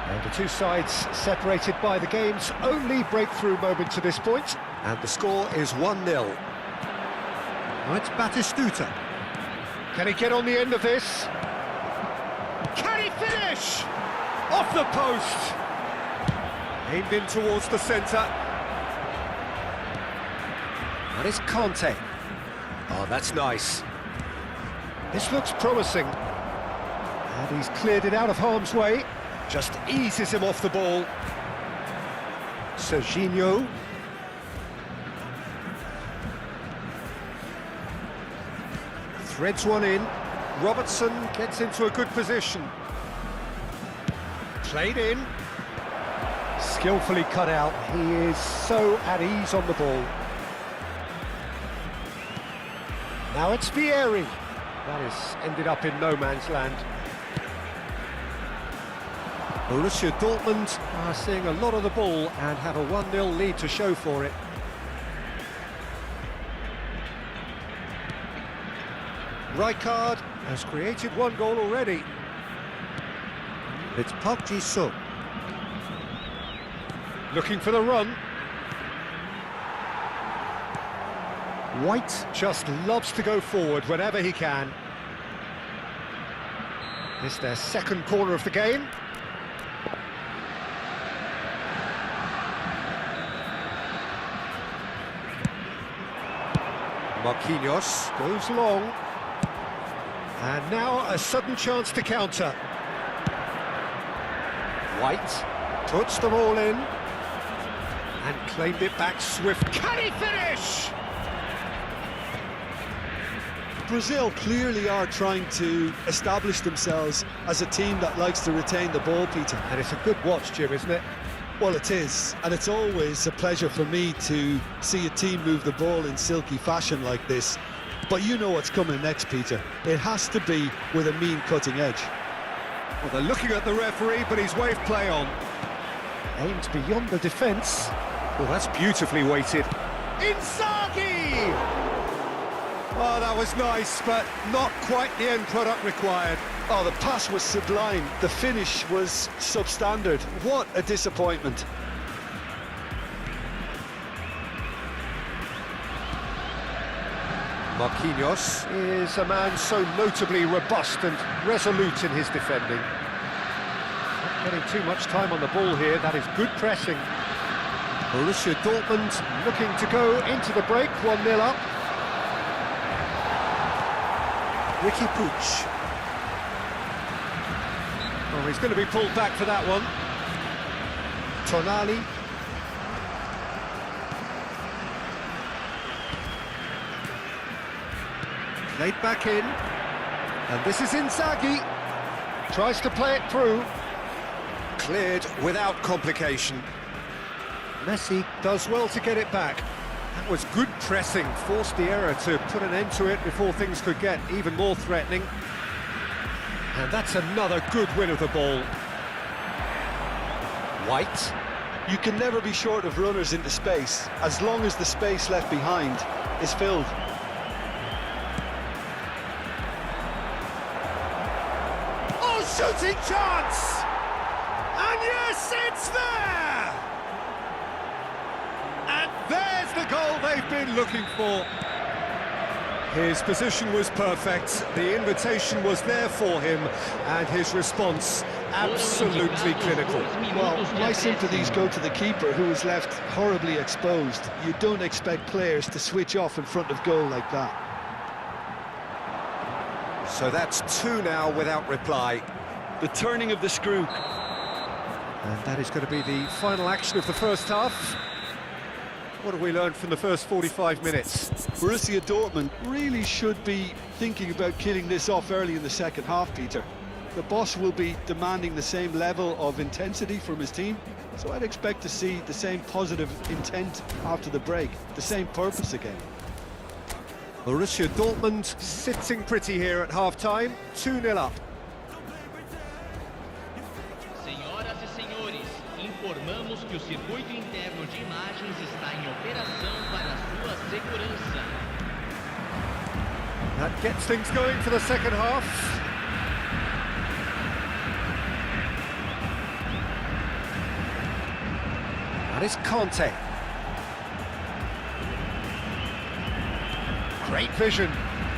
And the two sides separated by the game's only breakthrough moment to this point. And the score is 1-0. Now it's Batistuta. Can he get on the end of this? Can he finish? Off the post! Aimed in towards the centre. And it's Conte. Oh, that's nice. This looks promising. And he's cleared it out of harm's way. Just eases him off the ball. Serginho. Threads one in. Robertson gets into a good position. Played in. Skillfully cut out. He is so at ease on the ball. Now it's Vieri. That has ended up in no man's land. Borussia Dortmund are seeing a lot of the ball and have a 1-0 lead to show for it. Rijkaard has created one goal already. It's Park Ji-sung. Looking for the run. White just loves to go forward whenever he can. It's their second corner of the game. Marquinhos goes long. And now a sudden chance to counter. White puts them all in. And claimed it back swift. Can he finish? Brazil clearly are trying to establish themselves as a team that likes to retain the ball, Peter. And it's a good watch, Jim, isn't it? Well, it is, and it's always a pleasure for me to see a team move the ball in silky fashion like this. But you know what's coming next, Peter. It has to be with a mean cutting edge. Well, they're looking at the referee, but he's waved play on. Aimed beyond the defence. Well, that's beautifully weighted. Inzaghi! Oh, that was nice, but not quite the end product required. Oh, the pass was sublime. The finish was substandard. What a disappointment. Marquinhos is a man so notably robust and resolute in his defending. Not getting too much time on the ball here, that is good pressing. Borussia Dortmund looking to go into the break, 1-0 up. Ricky Puig. Oh, he's going to be pulled back for that one. Tonali. Played back in. And this is Inzaghi. Tries to play it through. Cleared without complication. Messi does well to get it back. That was good pressing, forced the error to put an end to it before things could get even more threatening. And that's another good win of the ball. White. You can never be short of runners into space, as long as the space left behind is filled. Oh, shooting chance! And yes, it's there! And there's the goal they've been looking for. His position was perfect, the invitation was there for him, and his response absolutely clinical. Well, my sympathies go to the keeper, who was left horribly exposed. You don't expect players to switch off in front of goal like that. So that's 2 now without reply. The turning of the screw. And that is going to be the final action of the first half. What have we learned from the first 45 minutes? Borussia Dortmund really should be thinking about killing this off early in the second half, Peter. The boss will be demanding the same level of intensity from his team, so I'd expect to see the same positive intent after the break, the same purpose again. Borussia Dortmund sitting pretty here at half-time, 2-0 up. Senhoras e senhores, informamos que o circuito interno de imagens está em operação para sua segurança. That gets things going for the second half. That is Conte. Great vision.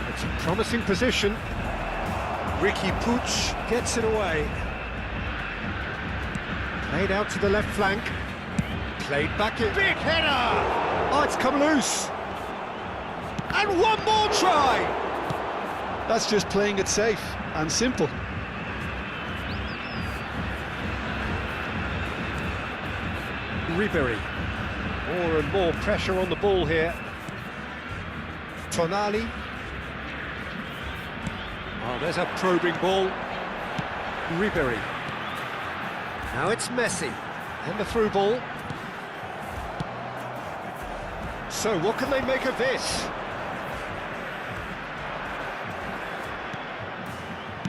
It's a promising position. Ricky Puig gets it away. Played out to the left flank. Played back in. Big header! Oh, it's come loose. And one more try! That's just playing it safe and simple. Ribery. More and more pressure on the ball here. Tonali. Oh, there's a probing ball. Ribery. Now it's Messi. And the through ball. So what can they make of this?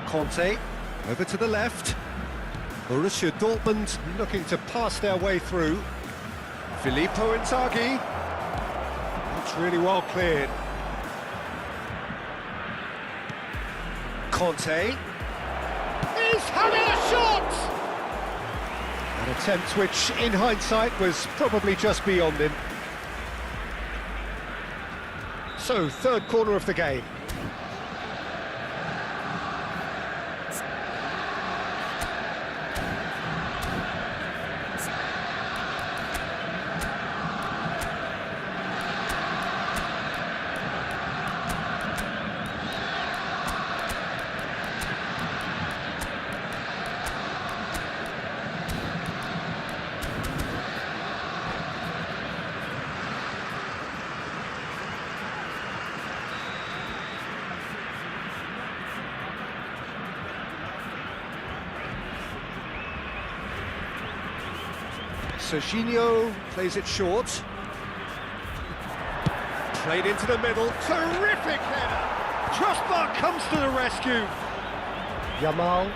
Conte. Over to the left. Borussia Dortmund looking to pass their way through. Filippo Inzaghi. That's really well cleared. Conte. He's having a shot! An attempt which, in hindsight, was probably just beyond him. So, third corner of the game. Serginho plays it short. Played into the middle. Terrific header! Crossbar comes to the rescue. Yamal.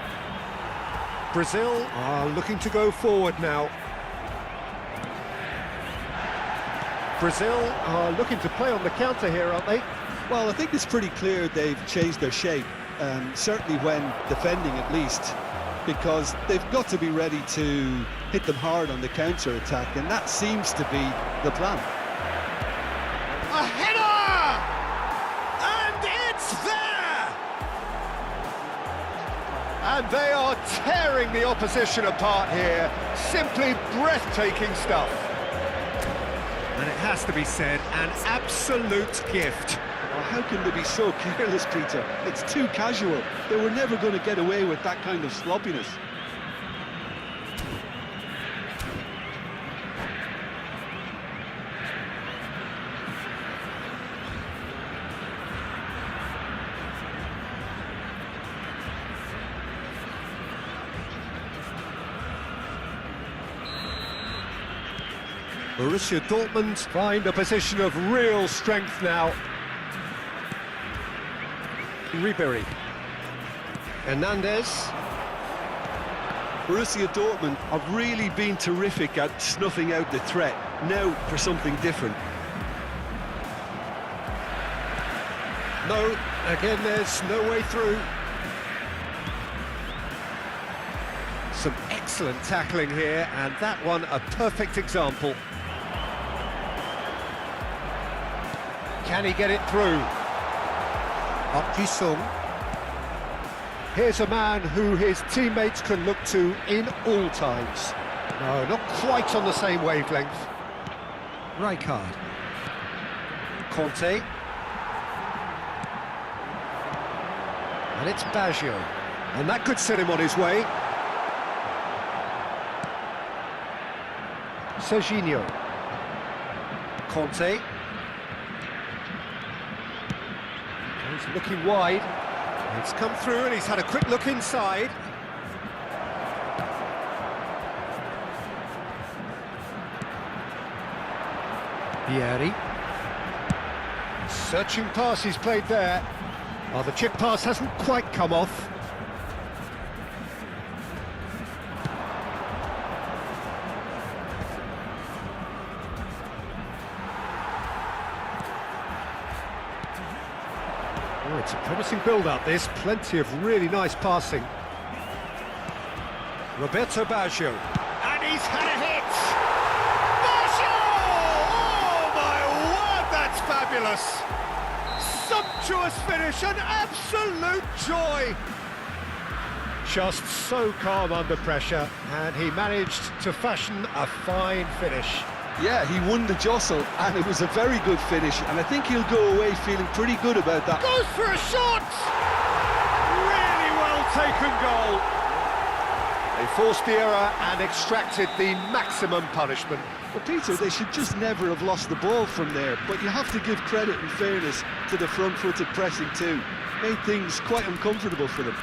Brazil are looking to go forward now. Brazil are looking to play on the counter here, aren't they? Well, I think it's pretty clear they've changed their shape, certainly when defending at least, because they've got to be ready to hit them hard on the counter-attack, and that seems to be the plan. A header! And it's there! And they are tearing the opposition apart here. Simply breathtaking stuff. And it has to be said, an absolute gift. Well, how can they be so careless, Peter? It's too casual. They were never going to get away with that kind of sloppiness. Borussia Dortmund find a position of real strength now. Ribery. Hernandez. Borussia Dortmund have really been terrific at snuffing out the threat. Now for something different. No, again there's no way through. Some excellent tackling here, and that one a perfect example. Can he get it through? Park Ji-sung. Here's a man who his teammates can look to in all times. No, not quite on the same wavelength. Rijkaard. Conte. And it's Baggio. And that could set him on his way. Serginho. Conte. He's looking wide. It's come through and he's had a quick look inside. Vieri. Searching pass he's played there. Oh, the chip pass hasn't quite come off. Oh, it's a promising build-up, this. Plenty of really nice passing. Roberto Baggio. And he's had a hit! Baggio! Oh, my word, that's fabulous! Sumptuous finish, an absolute joy! Just so calm under pressure, and he managed to fashion a fine finish. Yeah, he won the jostle, and it was a very good finish, and I think he'll go away feeling pretty good about that. Goes for a shot! Really well taken goal. They forced the error and extracted the maximum punishment. But Peter, they should just never have lost the ball from there, but you have to give credit and fairness to the front-footed pressing too. Made things quite uncomfortable for them.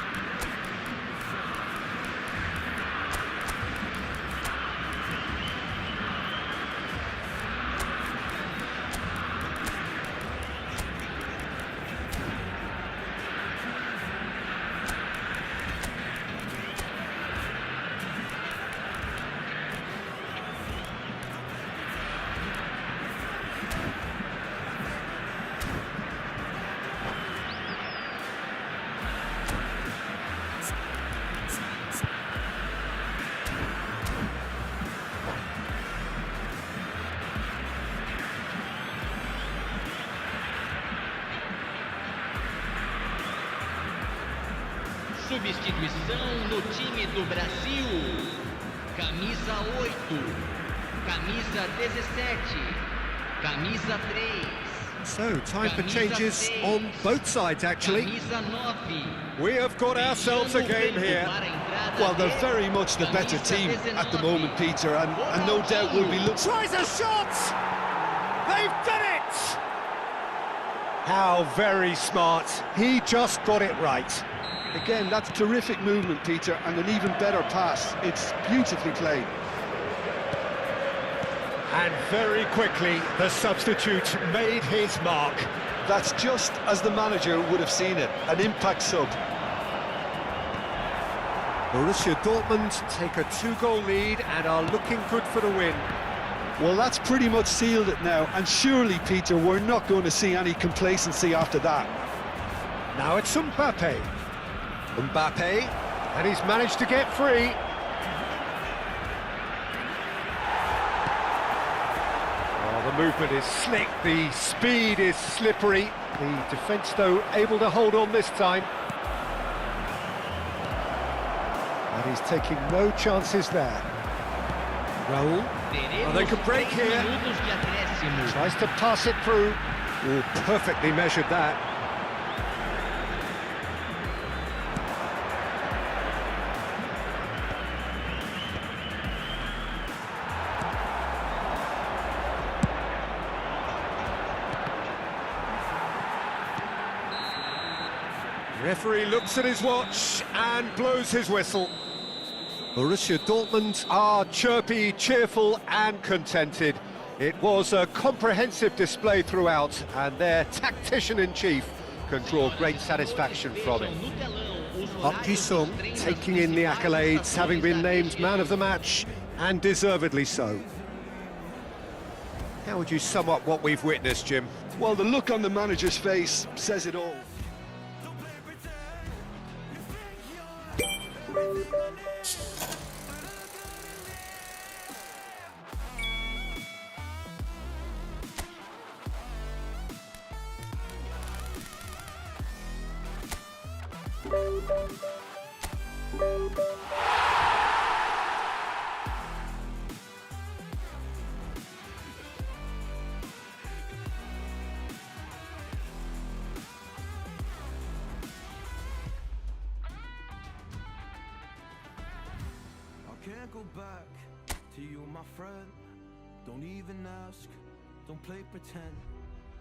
Substituição no time do Brasil. Camisa 8, camisa 17, camisa 3. So, time for changes on both sides, actually. Camisa 9. We have got ourselves a game here. Well, they're very much the better team at the moment, Peter, and no doubt will be looking... Tries a shot! They've done it! How very smart. He just got it right. Again, that's terrific movement, Peter, and an even better pass. It's beautifully played. And very quickly, the substitute made his mark. That's just as the manager would have seen it, an impact sub. Borussia Dortmund take a 2-goal lead and are looking good for the win. Well, that's pretty much sealed it now, and surely, Peter, we're not going to see any complacency after that. Now it's Mbappe. Mbappe, and he's managed to get free. Oh, the movement is slick, the speed is slippery. The defence, though, able to hold on this time. And he's taking no chances there. Raul. Oh, they could break here. Tries to pass it through. Oh, perfectly measured that. Referee looks at his watch and blows his whistle. Borussia Dortmund are chirpy, cheerful and contented. It was a comprehensive display throughout, and their tactician-in-chief can draw great satisfaction from it. Park Ji-sung taking in the accolades, having been named man of the match, and deservedly so. How would you sum up what we've witnessed, Jim? Well, the look on the manager's face says it all. Can't go back to you, my friend. Don't even ask, don't play pretend,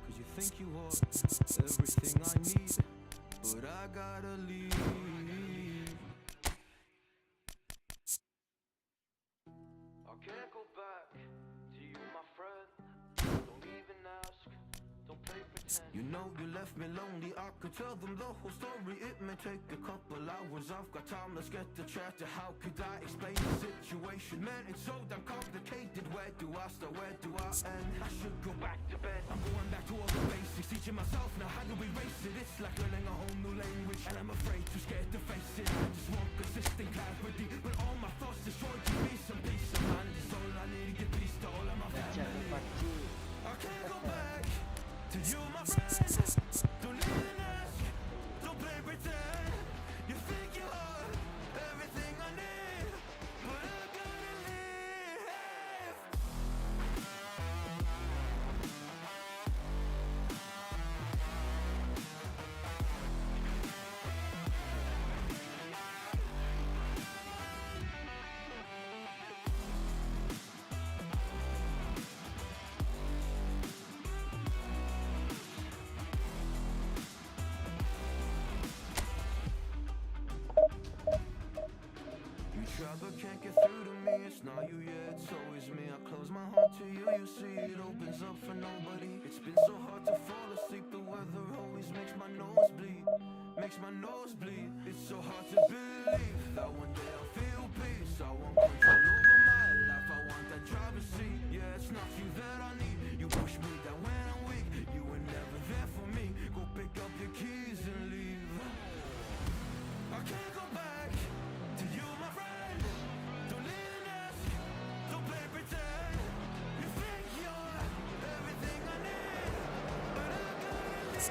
cause you think you are everything I need, but I gotta leave. I can't go back to you, my friend. Don't even ask, don't play pretend. You know you left me lonely, I could tell them the whole story. It may take a couple hours, I've got time, let's get to chat. How could I explain the situation? Man, it's so damn complicated. Where do I start, where do I end? I should go back to bed, I'm going back to all the basics, teaching myself now how to erase it. It's like learning a whole new language, and I'm afraid, too scared to face it. I just want consistent clarity, but all my thoughts destroyed. Give me some peace of mind, it's all I need to give peace to all of my family. I can't go back to you, my friend. Don't even ask, don't play pretend. You think you are everything I need, but I gotta leave. But can't get through to me, it's not you yet, it's always me. I close my heart to you, you see it opens up for nobody. It's been so hard to fall asleep, the weather always makes my nose bleed, makes my nose bleed. It's so hard to believe that one day I'll feel peace. I want control over my life, I want that driver's seat. Yeah, it's not you that I need, you push me down when I'm weak. You were never there for me, go pick up your keys and leave. I can't go back to you, my friend. Don't even ask, don't play pretend. You think you're everything I need, but I gotta leave.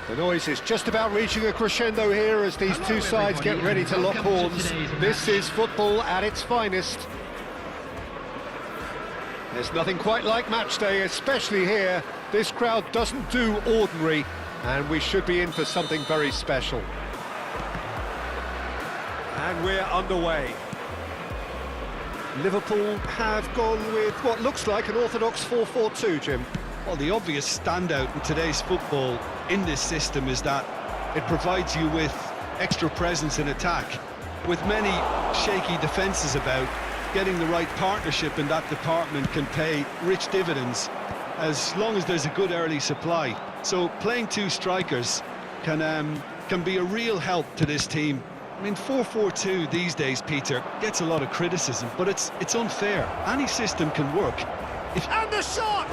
The noise is just about reaching a crescendo here as these two sides get ready to lock horns. This is football at its finest. There's nothing quite like match day, especially here. This crowd doesn't do ordinary, and we should be in for something very special. And we're underway. Liverpool have gone with what looks like an orthodox 4-4-2, Jim. Well, the obvious standout in today's football in this system is that it provides you with extra presence in attack. With many shaky defences about, getting the right partnership in that department can pay rich dividends as long as there's a good early supply. So playing two strikers can be a real help to this team. I mean, 4-4-2 these days, Peter, gets a lot of criticism, but it's unfair. Any system can work. And the shot!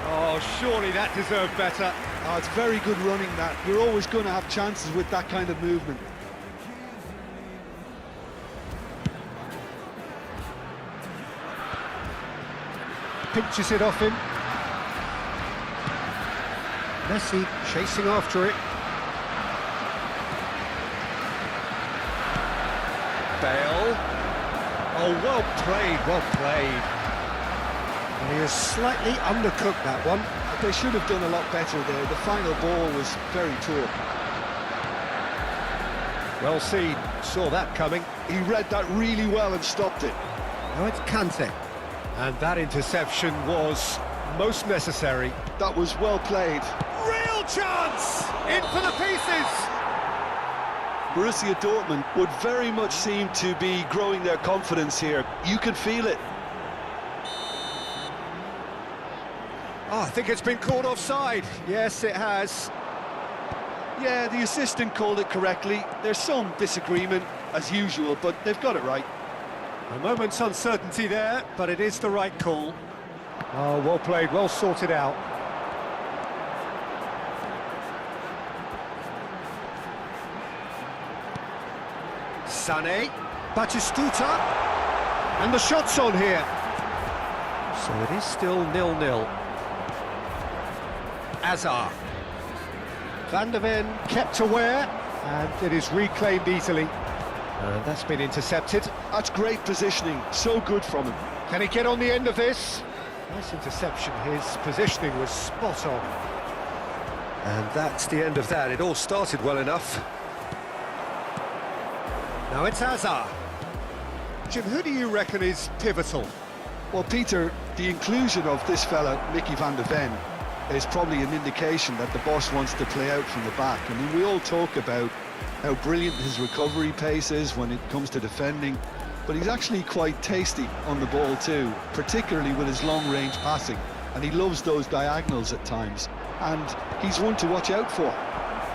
Oh, surely that deserved better. Oh, it's very good running, that. You're always going to have chances with that kind of movement. Pinches it off him. Messi chasing after it. Bale. Oh, well played, well played. And he has slightly undercooked that one. They should have done a lot better there. The final ball was very poor. Well seen, saw that coming. He read that really well and stopped it. Now it's Kante. And that interception was most necessary. That was well played. Real chance! In for the pieces! Borussia Dortmund would very much seem to be growing their confidence here. You can feel it. Oh, I think it's been called offside. Yes, it has. Yeah, the assistant called it correctly. There's some disagreement, as usual, but they've got it right. A moment's uncertainty there, but it is the right call. Oh, well played, well sorted out. Sané, Batistuta, and the shot's on here. So it is still 0-0. Azar. Van der Ven kept aware, and it is reclaimed easily. And that's been intercepted. That's great positioning, so good from him. Can he get on the end of this? Nice interception, his positioning was spot on. And that's the end of that. It all started well enough. Now it's Azar. Jim, who do you reckon is pivotal? Well, Peter, the inclusion of this fella, Mickey van der Ven, is probably an indication that the boss wants to play out from the back. I mean, we all talk about how brilliant his recovery pace is when it comes to defending, but he's actually quite tasty on the ball too, particularly with his long-range passing, and he loves those diagonals at times, and he's one to watch out for.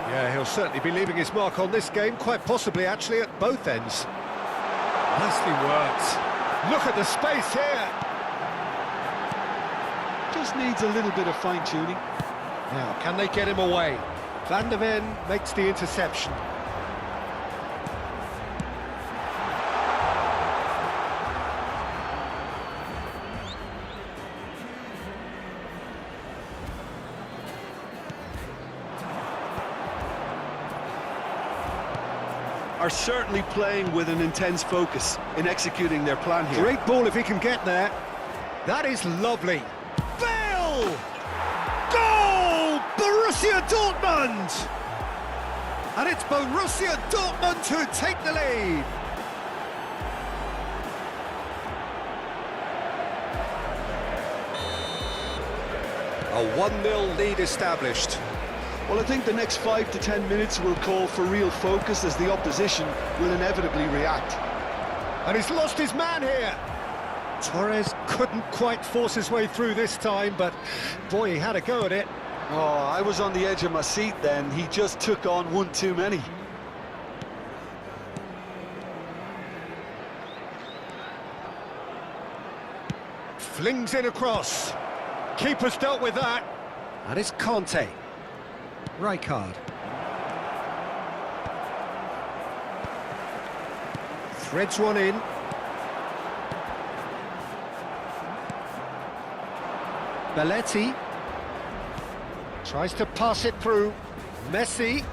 Yeah, he'll certainly be leaving his mark on this game, quite possibly actually at both ends. Nicely worked. Look at the space here. Just needs a little bit of fine-tuning. Now, can they get him away? Van der Ven makes the interception. Are certainly playing with an intense focus in executing their plan here. Great ball if he can get there. That is lovely. Bale! Goal! Borussia Dortmund! And it's Borussia Dortmund who take the lead. A 1-0 lead established. Well, I think the next 5 to 10 minutes will call for real focus as the opposition will inevitably react. And he's lost his man here. Torres couldn't quite force his way through this time, but boy, he had a go at it. Oh, I was on the edge of my seat then. He just took on one too many. Flings it across. Keeper's dealt with that. And it's Kante. Rijkaard. Threads one in. Belletti. Tries to pass it through. Messi.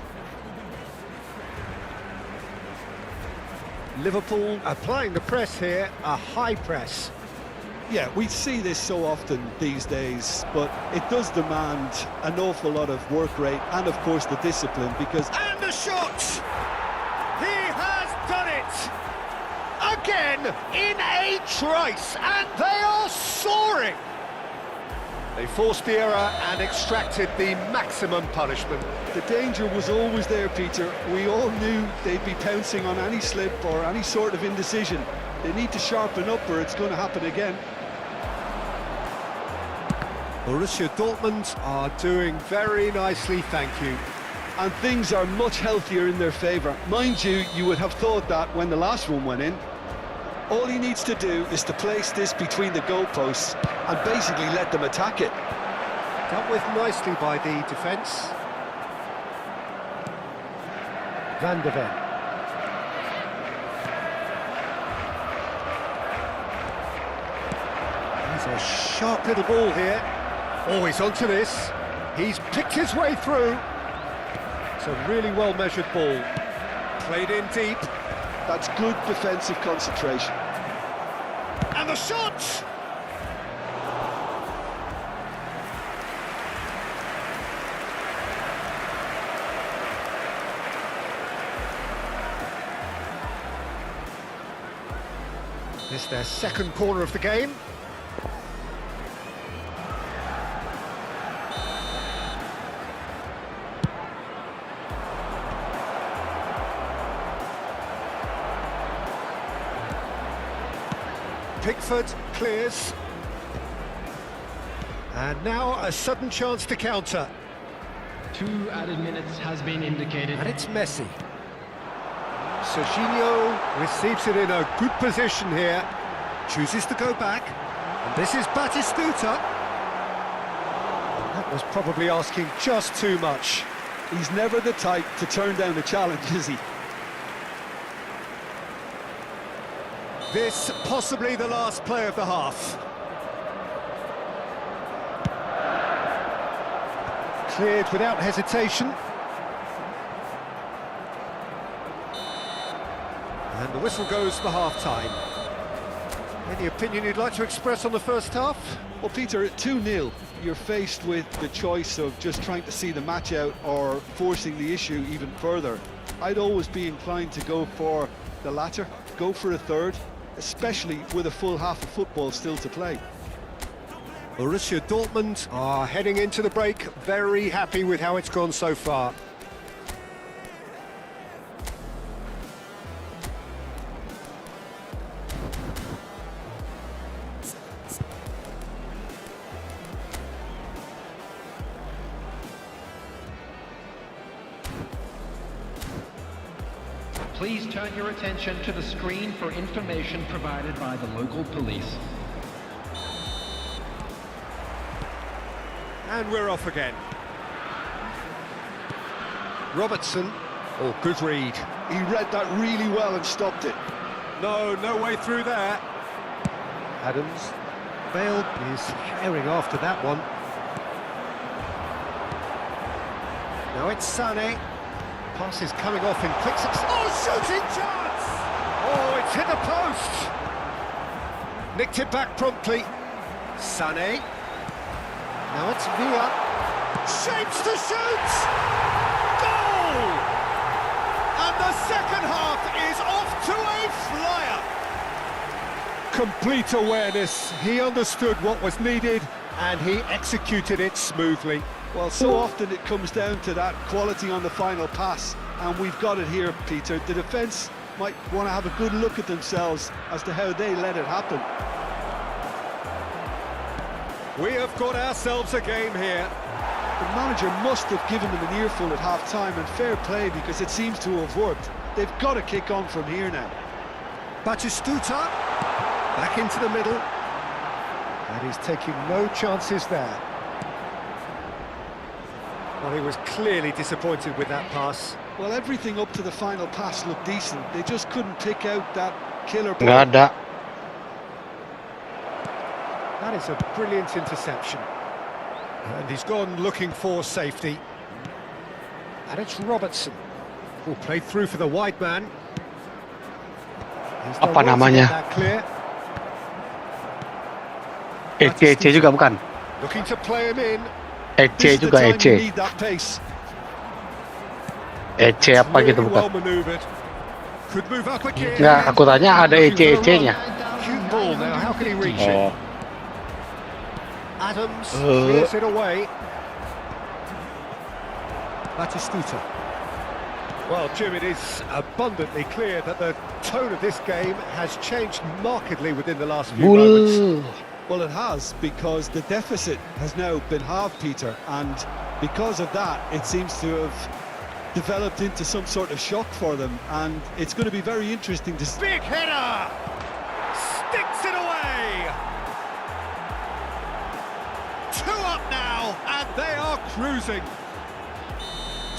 Liverpool applying the press here, a high press. Yeah, we see this so often these days, but it does demand an awful lot of work rate and, of course, the discipline, because... And the shot! He has done it! Again, in a trice, and they are soaring! They forced the error and extracted the maximum punishment. The danger was always there, Peter. We all knew they'd be pouncing on any slip or any sort of indecision, They need to sharpen up or it's going to happen again. Borussia Dortmund are doing very nicely, thank you. And things are much healthier in their favour. Mind you, you would have thought that when the last one went in. All he needs to do is to place this between the goalposts and basically let them attack it. Dealt with nicely by the defence. Van der Ven. He's a sharp little ball here. Oh, he's onto this. He's picked his way through. It's a really well-measured ball. Played in deep. That's good defensive concentration. And the shot! This is their second corner of the game. Pickford clears. And now a sudden chance to counter. 2 added minutes has been indicated. And it's Messi. Serginho receives it in a good position here. Chooses to go back. And this is Batistuta. That was probably asking just too much. He's never the type to turn down a challenge, is he? This possibly the last play of the half. Cleared without hesitation. And the whistle goes for half-time. Any opinion you'd like to express on the first half? Well, Peter, at 2-0, you're faced with the choice of just trying to see the match out or forcing the issue even further. I'd always be inclined to go for the latter, go for a third, especially with a full half of football still to play. Borussia Dortmund are heading into the break very happy with how it's gone so far. Please turn your attention to the screen for information provided by the local police. And we're off again. Robertson. Oh, good read. He read that really well and stopped it. No way through there. Adams. Bale is herring after that one. Now it's Sané. Pass is coming off in quick succession. Oh, shooting chance! Oh, it's hit the post. Nicked it back promptly. Sané. Now it's Villa. Shapes to shoot! Goal! And the second half is off to a flyer. Complete awareness. He understood what was needed and he executed it smoothly. Well, so often it comes down to that quality on the final pass, and we've got it here, Peter. The defence might want to have a good look at themselves as to how they let it happen. We have got ourselves a game here. The manager must have given them an earful at half-time, and fair play because it seems to have worked. They've got to kick on from here now. Batistuta back into the middle, and he's taking no chances there. Well, he was clearly disappointed with that pass. Well, everything up to the final pass looked decent. They just couldn't pick out that killer ball. Nggak ada. That is a brilliant interception. And he's gone looking for safety. And it's Robertson, who played through for the wide man. He's done Apa well to namanya? get that clear. EC juga bukan? Looking to play him in. EC juga You EC. need that pace. EC apa gitu Really well bukan? maneuvered. Could move up again. Nggak, aku tanya ada EC-EC-nya. Cute ball now. How can he reach it? Oh, Adams clears it away. Batistuta. Well, Jim, it is abundantly clear that the tone of this game has changed markedly within the last few moments. Bull. Well, it has, because the deficit has now been halved, Peter, and because of that, it seems to have developed into some sort of shock for them, and it's going to be very interesting to see. Big header! Sticks it away! 2 up now, and they are cruising.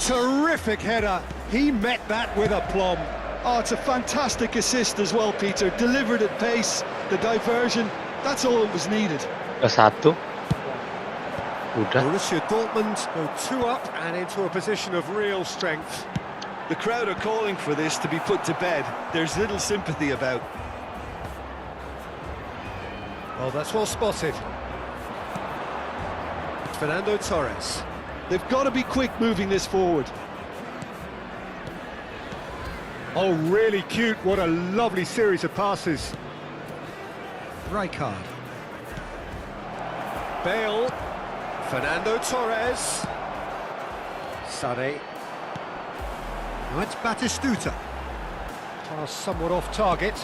Terrific header. He met that with aplomb. Oh, it's a fantastic assist as well, Peter. Delivered at pace, the diversion, that's all that was needed. 1. Udah. Borussia Dortmund go 2 up and into a position of real strength. The crowd are calling for this to be put to bed. There's little sympathy about. Oh, that's well spotted. Fernando Torres. They've got to be quick moving this forward. Oh, really cute. What a lovely series of passes. Rijkaard. Bale. Fernando Torres. Sade. Now it's Batistuta. Pass somewhat off target.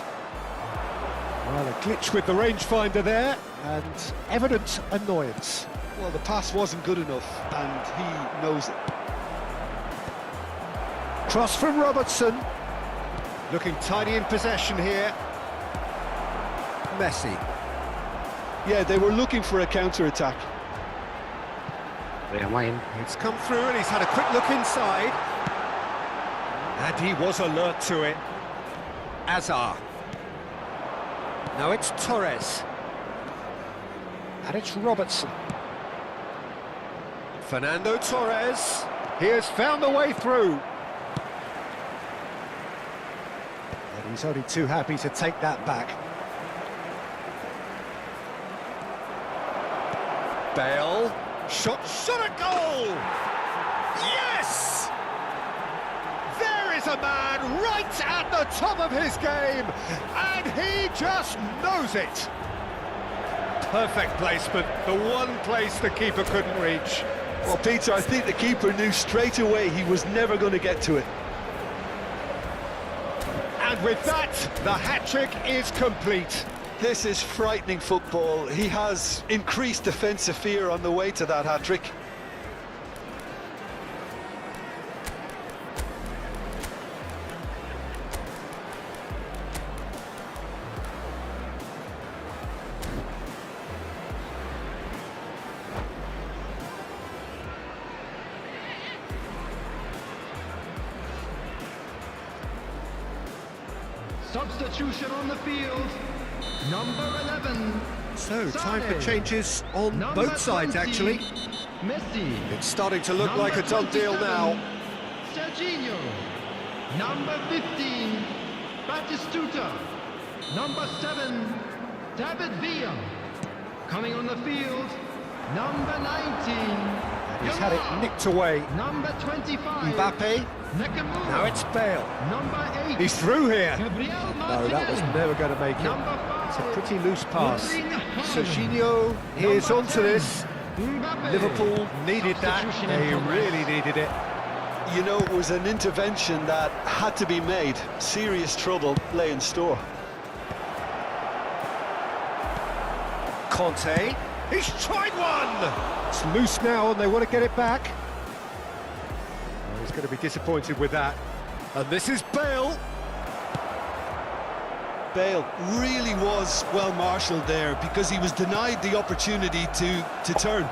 Well, a glitch with the rangefinder there, and evident annoyance. Well, the pass wasn't good enough, and he knows it. Cross from Robertson. Looking tidy in possession here. Messi. Yeah, they were looking for a counter-attack. Dia main. It's come through and he's had a quick look inside. And he was alert to it. Azar. Now it's Torres. And it's Robertson. Fernando Torres. He has found the way through. And he's only too happy to take that back. Bale. Shot at goal! Yes! There is a man right at the top of his game, and he just knows it. Perfect placement, the one place the keeper couldn't reach. Well, Peter, I think the keeper knew straight away he was never going to get to it. And with that, the hat-trick is complete. This is frightening football. He has increased defensive fear on the way to that hat-trick. Substitution on the field. Number 11. So, time for Sade. changes on Number both sides, 20, actually. Messi. It's starting to look Number like a done deal 27, now. Serginho. Number 15, Batistuta. Number 7, David Villa. Coming on the field, number 19. He's had it nicked away. Number 25. Mbappe. Nakamura. Now it's Bale. Number 8. He's through here. Gabriel No, that was never going to make it. Number 5. It's a pretty loose pass. Rodrigo. Serginho is Number onto 10, this. Mbappe. Liverpool needed that. Substitution in They progress. really needed it. You know, it was an intervention that had to be made. Serious trouble lay in store. Conte. He's tried one! It's loose now and they want to get it back. Oh, he's going to be disappointed with that. And this is Bale. Bale really was well marshalled there because he was denied the opportunity to turn.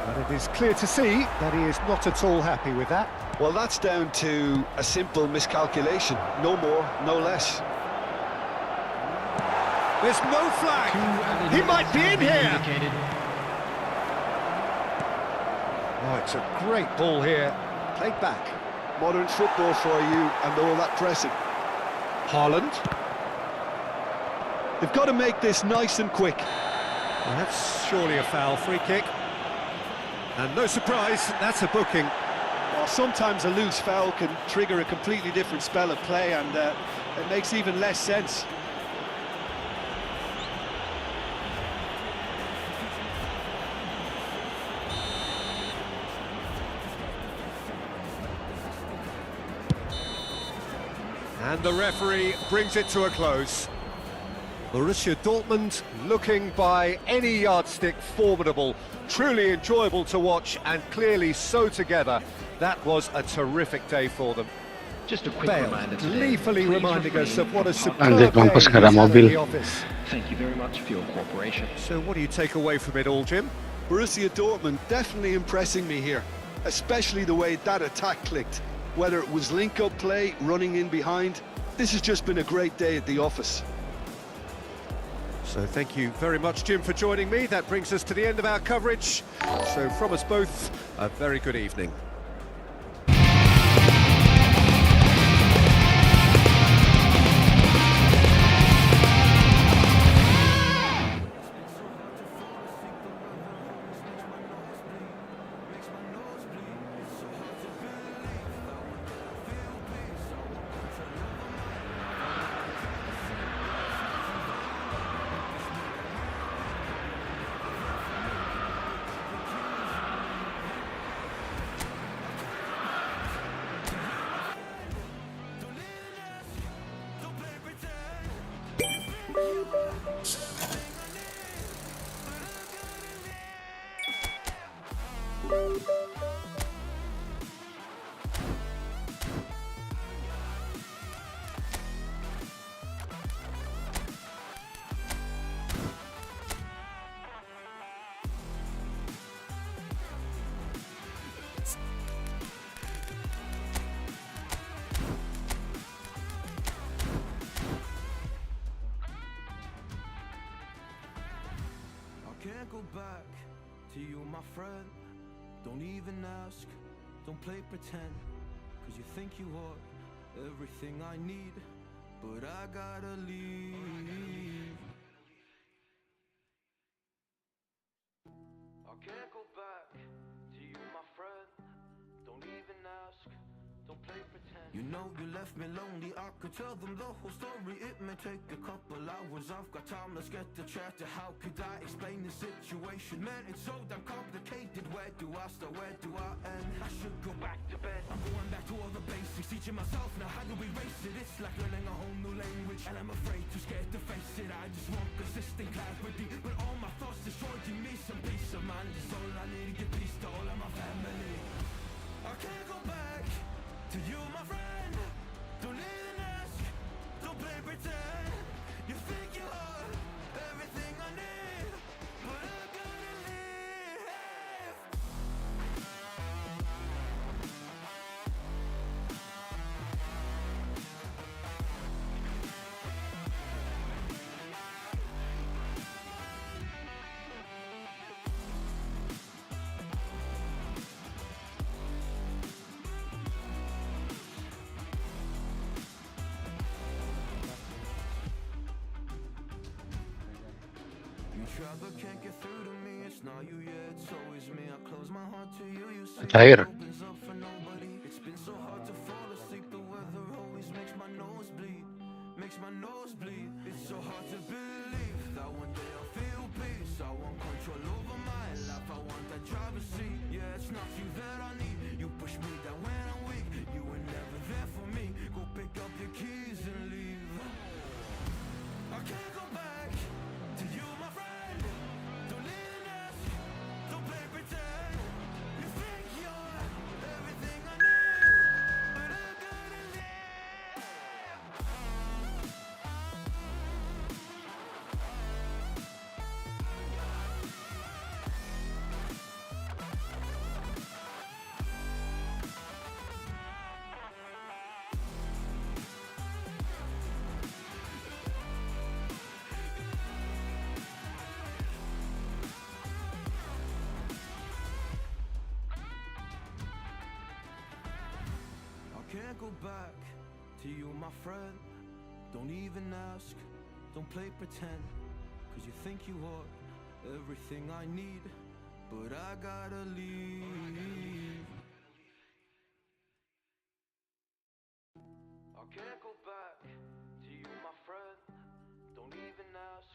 And it is clear to see that he is not at all happy with that. Well, that's down to a simple miscalculation. No more, no less. There's no flag. He might be in here. Indicated. Oh, it's a great ball here. Played back. Modern football for you and all that pressing. Haaland. They've got to make this nice and quick. Well, that's surely a foul. Free kick. And no surprise, that's a booking. Well, sometimes a loose foul can trigger a completely different spell of play, and it makes even less sense. And the referee brings it to a close. Borussia Dortmund looking by any yardstick formidable, truly enjoyable to watch and clearly so together. That was a terrific day for them. Just a quick Bale reminder today, gleefully please reminding us refrain of what a from superb Antes day vamos he's a buscar a had at móvil. the office. Thank you very much for your cooperation. So what do you take away from it all, Jim? Borussia Dortmund definitely impressing me here, especially the way that attack clicked. Whether it was link-up play, running in behind, this has just been a great day at the office. So thank you very much, Jim, for joining me. That brings us to the end of our coverage. So from us both, a very good evening. Can't go back to you, my friend. Don't even ask, don't play pretend, cause you think you are everything I need, but I gotta leave. I can't go back to you, my friend. Don't even ask, don't play pretend. You know you left me lonely, I could tell them the whole story. It may take a couple hours, I've got time, let's get to chat. How could I explain the situation? Man, it's so damn complicated. Where do I start, where do I end? I should go back to bed, I'm going back to all the basics, teaching myself now how do we erase it. It's like learning a whole new language, and I'm afraid, too scared to face it. I just want consistent clarity, but all my thoughts destroying me. Some peace of mind is all I need to give peace to all of my family. I can't go back to you, my friend. Don't even ask, don't play pretend. You think you are everything I need, but I gotta leave. You try but can't get through to me. It's not you, yeah, it's always me. I close my heart to you, you say Tahir. it opens up for nobody. It's been so hard to fall asleep. The weather always makes my nose bleed, makes my nose bleed. It's so hard to believe that one day I'll feel peace. I want control over my life, I want that driver's seat. Yeah, it's not you that I need. You push me down when I'm weak. You were never there for me. Go pick up your keys and leave. I can't go back to you, my friend. Don't even ask, don't play pretend. You think you're everything I need, but I gotta leave. Can't go back to you, my friend. Don't even ask, don't play pretend, cause you think you are everything I need, but I gotta leave. I can't go back to you, my friend. Don't even ask,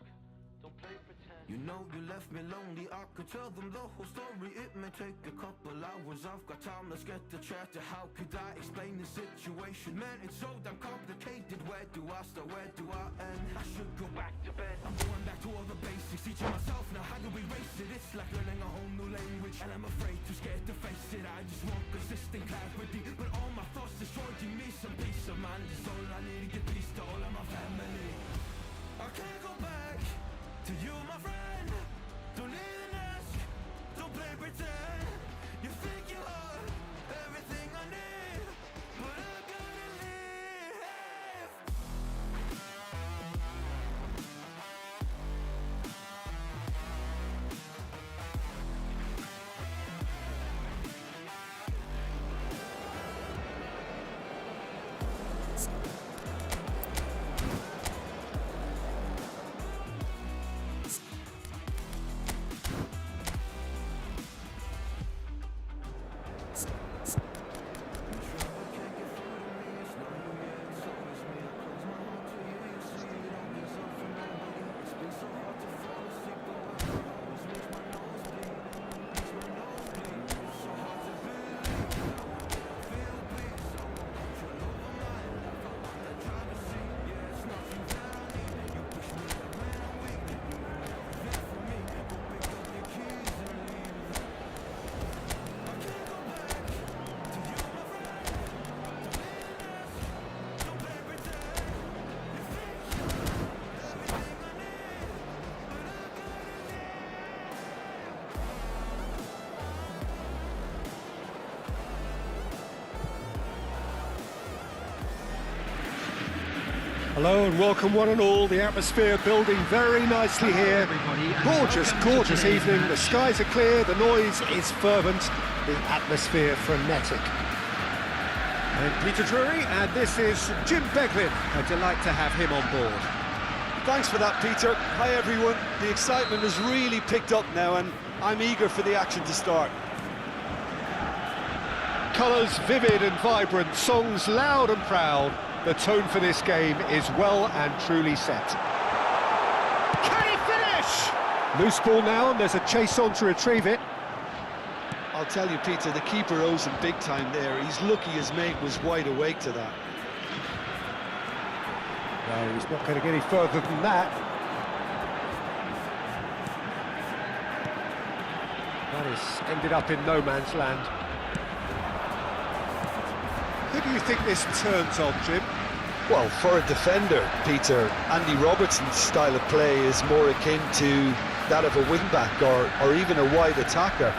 don't play pretend. You know you left me lonely, I could tell them the whole story. It may take a couple hours, I've got time, let's get the chat. How could I explain the situation? Man, it's so damn complicated. Where do I start, where do I end? I should go back to bed, I'm going back to all the basics. Teaching myself now, how do we erase it? It's like learning a whole new language, and I'm afraid, too scared to face it. I just want consistent clarity, but all my thoughts destroying me. Some peace of mind is all I need to get peace to all of my family. I can't go back to you, my friend. Don't even ask, don't play pretend. You think you are everything I need, but I gotta leave. Hello and welcome one and all. The atmosphere building very nicely here. Gorgeous, gorgeous evening. The skies are clear, the noise is fervent, the atmosphere frenetic. I'm Peter Drury and this is Jim Beglin. A delight to have him on board. Thanks for that, Peter. Hi, everyone. The excitement has really picked up now, and I'm eager for the action to start. Colours vivid and vibrant, songs loud and proud. The tone for this game is well and truly set. Can he finish? Loose ball now, and there's a chase on to retrieve it. I'll tell you, Peter, the keeper owes him big time there. He's lucky his mate was wide awake to that. No, he's not going to get any further than that. That has ended up in no man's land. Who do you think this turns on, Jim? Well, for a defender, Peter, Andy Robertson's style of play is more akin to that of a wing-back or even a wide attacker.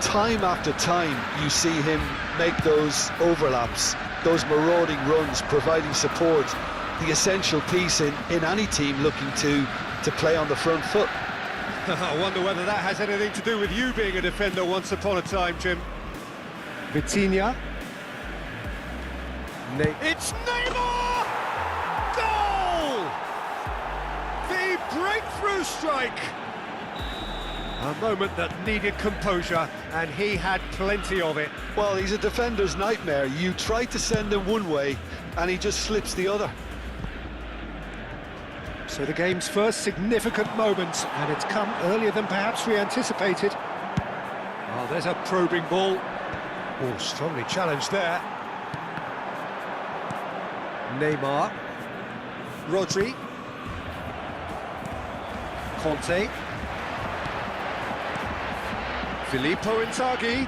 Time after time, you see him make those overlaps, those marauding runs, providing support, the essential piece in any team looking to play on the front foot. I wonder whether that has anything to do with you being a defender once upon a time, Jim. Vitinha. It's Neymar! Goal! The breakthrough strike! A moment that needed composure, and he had plenty of it. Well, he's a defender's nightmare. You try to send him one way, and he just slips the other. So the game's first significant moment, and it's come earlier than perhaps we anticipated. Oh, there's a probing ball. Oh, strongly challenged there. Neymar, Rodri, Conte, Filippo Inzaghi.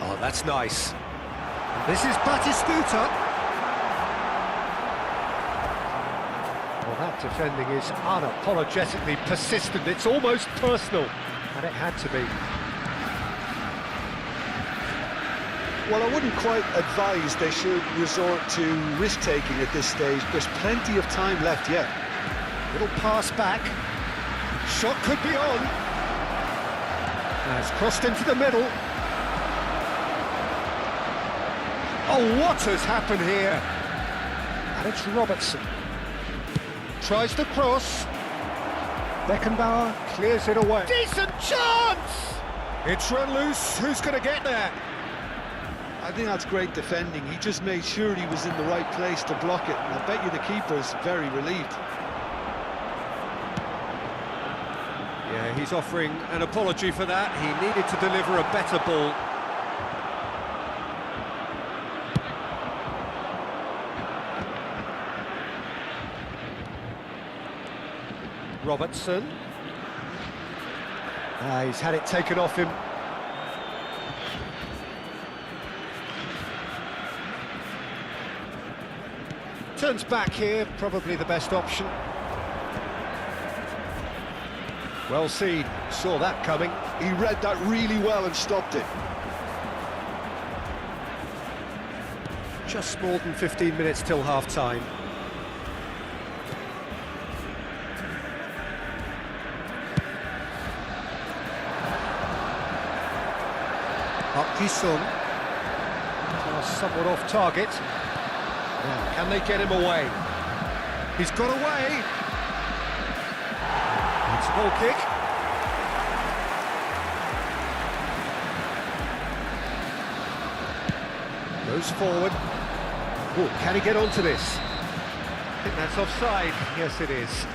Oh, that's nice. And this is Batistuta. Well, that defending is unapologetically persistent. It's almost personal, and it had to be. Well, I wouldn't quite advise they should resort to risk-taking at this stage. There's plenty of time left yet. Little pass back. Shot could be on. Has crossed into the middle. Oh, what has happened here? And it's Robertson. Tries to cross. Beckenbauer clears it away. Decent chance! It's run loose. Who's going to get there? I think that's great defending. He just made sure he was in the right place to block it. And I bet you the keeper's very relieved. Yeah, he's offering an apology for that. He needed to deliver a better ball. Robertson. He's had it taken off him. Turns back here, probably the best option. Well seen, saw that coming. He read that really well and stopped it. Just more than 15 minutes till half-time. Sun. Somewhat off target. Now, can they get him away? He's got away. It's a goal kick. Goes forward. Oh, can he get onto this? I think that's offside. Yes, it is.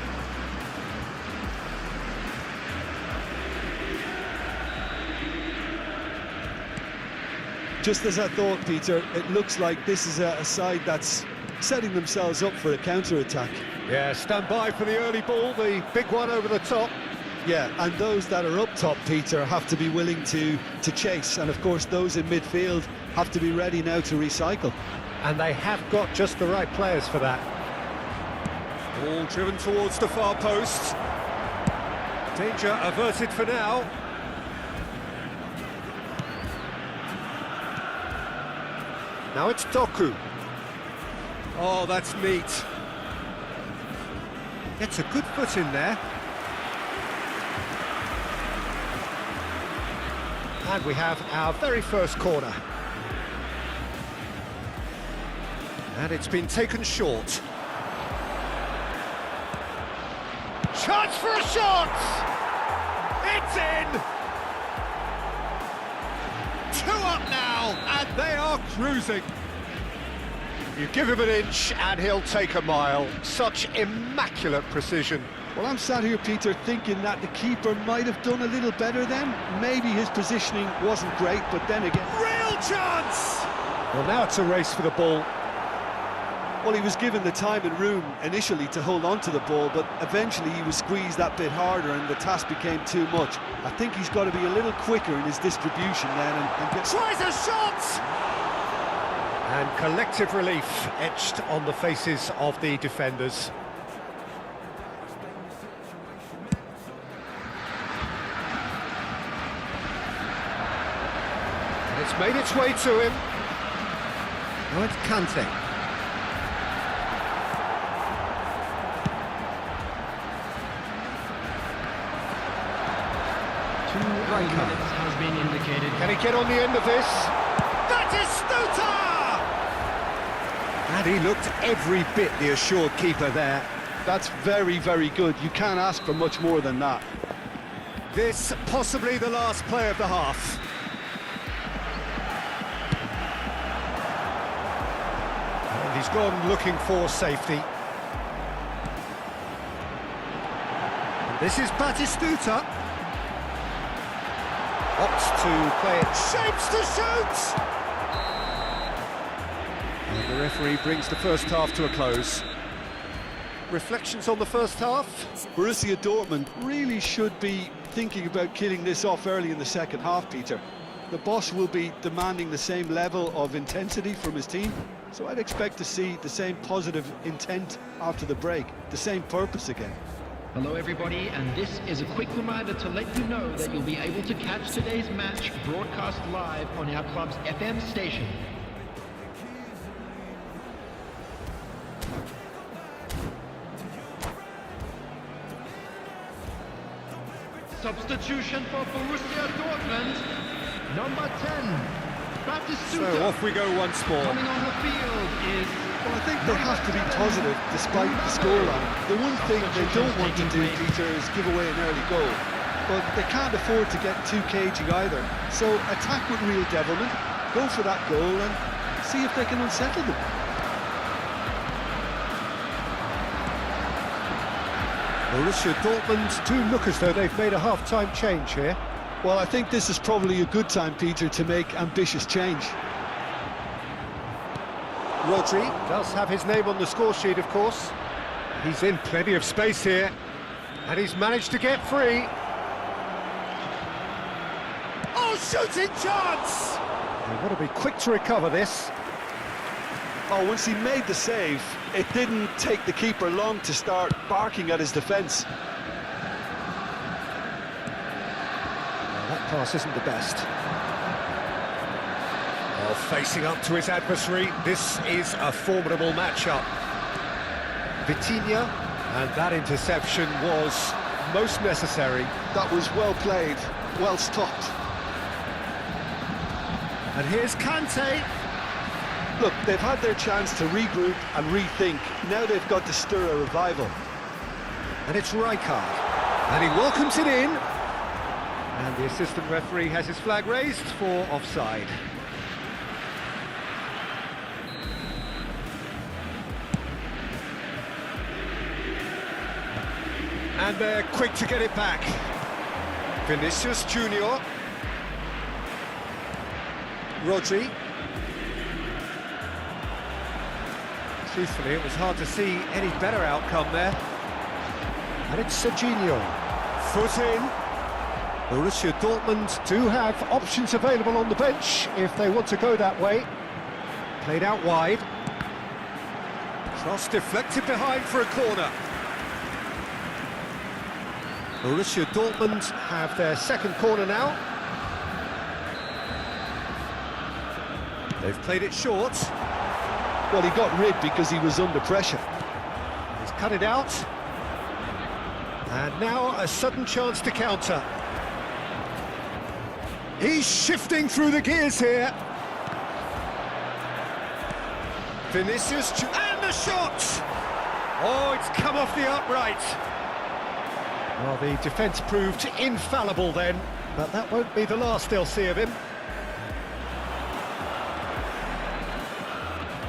Just as I thought, Peter, it looks like this is a side that's setting themselves up for a counter-attack. Yeah, stand by for the early ball, the big one over the top. Yeah, and those that are up top, Peter, have to be willing to chase. And of course, those in midfield have to be ready now to recycle. And they have got just the right players for that. Ball driven towards the far post. Danger averted for now. Now it's Doku. Oh, that's neat. Gets a good foot in there. And we have our very first corner. And it's been taken short. Chance for a shot! It's in! 2 up now, and they are cruising. You give him an inch and he'll take a mile. Such immaculate precision. Well, I'm sat here, Peter, thinking that the keeper might have done a little better then. Maybe his positioning wasn't great, but then again... Real chance! Well, now it's a race for the ball. Well, he was given the time and room initially to hold on to the ball, but eventually he was squeezed that bit harder and the task became too much. I think he's got to be a little quicker in his distribution then and get... Tries a shot! And collective relief etched on the faces of the defenders. And it's made its way to him. Now it's Kante. Has been indicated. Can he get on the end of this? That is Stuta! And he looked every bit the assured keeper there. That's very, very good. You can't ask for much more than that. This possibly the last play of the half. And he's gone looking for safety. And this is Batistuta. Opts to play it, shapes to shoot! And the referee brings the first half to a close. Reflections on the first half? Borussia Dortmund really should be thinking about killing this off early in the second half, Peter. The boss will be demanding the same level of intensity from his team, so I'd expect to see the same positive intent after the break, the same purpose again. Hello everybody, and this is a quick reminder to let you know that you'll be able to catch today's match broadcast live on our club's FM station. Substitution for Borussia Dortmund, number 10, Batistuta. So off we go once more. Coming on the field is... Well, I think they have to be positive despite the scoreline. The one thing they don't want to do, Peter, is give away an early goal. But they can't afford to get too cagey either. So attack with real devilment, go for that goal and see if they can unsettle them. Borussia Dortmund do look as though they've made a half-time change here. Well, I think this is probably a good time, Peter, to make ambitious change. Rodri does have his name on the score sheet, of course. He's in plenty of space here, and he's managed to get free. Oh, shooting chance! They want to be quick to recover this. Oh, once he made the save, it didn't take the keeper long to start barking at his defence. Well, that pass isn't the best. Well, facing up to his adversary, this is a formidable matchup. Vitinha, and that interception was most necessary. That was well played, well stopped. And here's Kante. Look, they've had their chance to regroup and rethink. Now they've got to stir a revival. And it's Rijkaard. And he welcomes it in. And the assistant referee has his flag raised for offside. And they're quick to get it back. Vinicius Junior. Rodri. Truthfully, it was hard to see any better outcome there. And it's Serginho. Foot in. Borussia Dortmund do have options available on the bench if they want to go that way. Played out wide. Cross deflected behind for a corner. Borussia Dortmund have their second corner now. They've played it short. Well, he got rid because he was under pressure. He's cut it out. And now a sudden chance to counter. He's shifting through the gears here. Vinicius, and the shot! Oh, it's come off the upright. Well, the defence proved infallible then, but that won't be the last they'll see of him.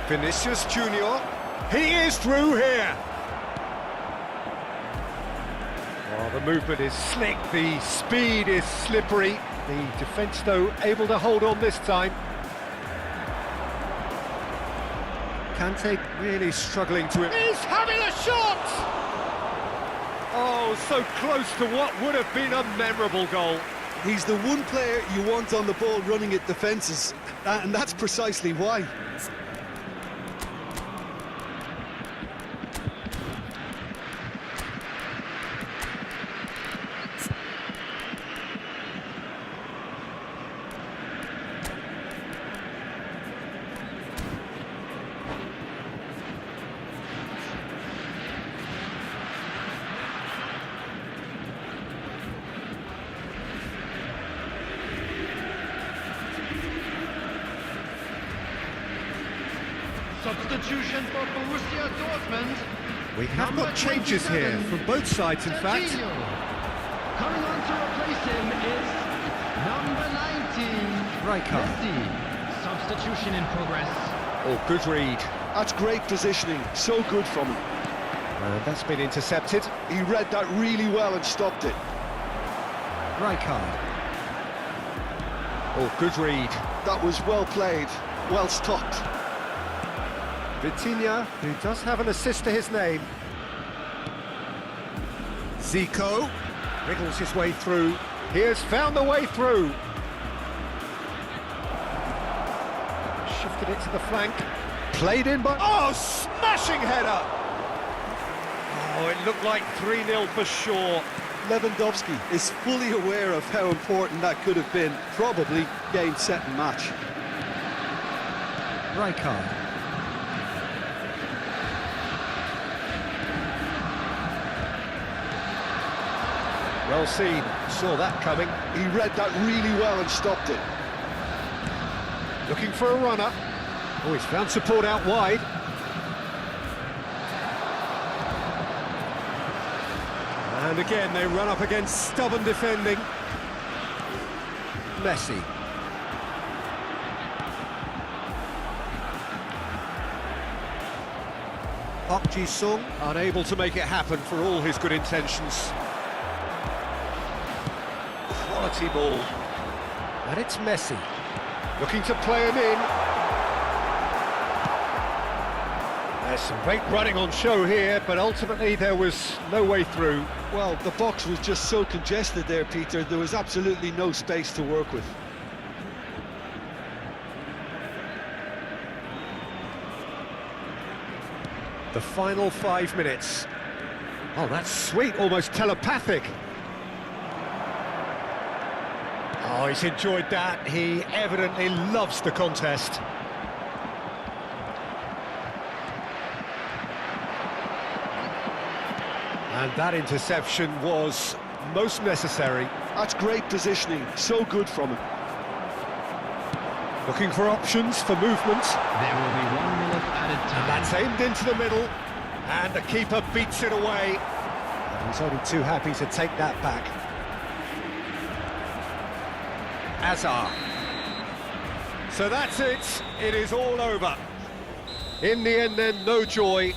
Vinicius Junior, he is through here. Oh, the movement is slick, the speed is slippery. The defence, though, able to hold on this time. Kante really struggling to... He's having a shot! Oh, so close to what would have been a memorable goal. He's the one player you want on the ball running at defences, and that's precisely why. Substitution for Borussia Dortmund. We have got changes here from both sides, in fact. Coming on to replace him is number 19, Rijkaard. Messi. Substitution in progress. Oh, good read. That's great positioning, so good from him. And that's been intercepted. He read that really well and stopped it. Rijkaard. Oh, good read. That was well played, well stopped. Vitinha, who does have an assist to his name. Zico wriggles his way through. He has found the way through. Shifted it to the flank. Played in by... Oh, smashing header! Oh, it looked like 3-0 for sure. Lewandowski is fully aware of how important that could have been. Probably game, set and match. Rijkaard. Well seen, saw that coming. He read that really well and stopped it. Looking for a runner. Oh, he's found support out wide. And again, they run up against stubborn defending. Messi. Park Ji-sung unable to make it happen for all his good intentions. Quality ball. And it's Messi. Looking to play him in. There's some great running on show here, but ultimately there was no way through. Well, the box was just so congested there, Peter. There was absolutely no space to work with. The final 5 minutes. Oh, that's sweet, almost telepathic. Oh, he's enjoyed that. He evidently loves the contest. And that interception was most necessary. That's great positioning, so good from him. Looking for options for movement. There will be 1 minute added And time. that's aimed into the middle. And the keeper beats it away. And he's only too happy to take that back. Azar. So that's it. It is all over. In the end then, no joy.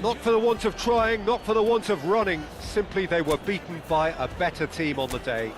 Not for the want of trying, not for the want of running. Simply they were beaten by a better team on the day.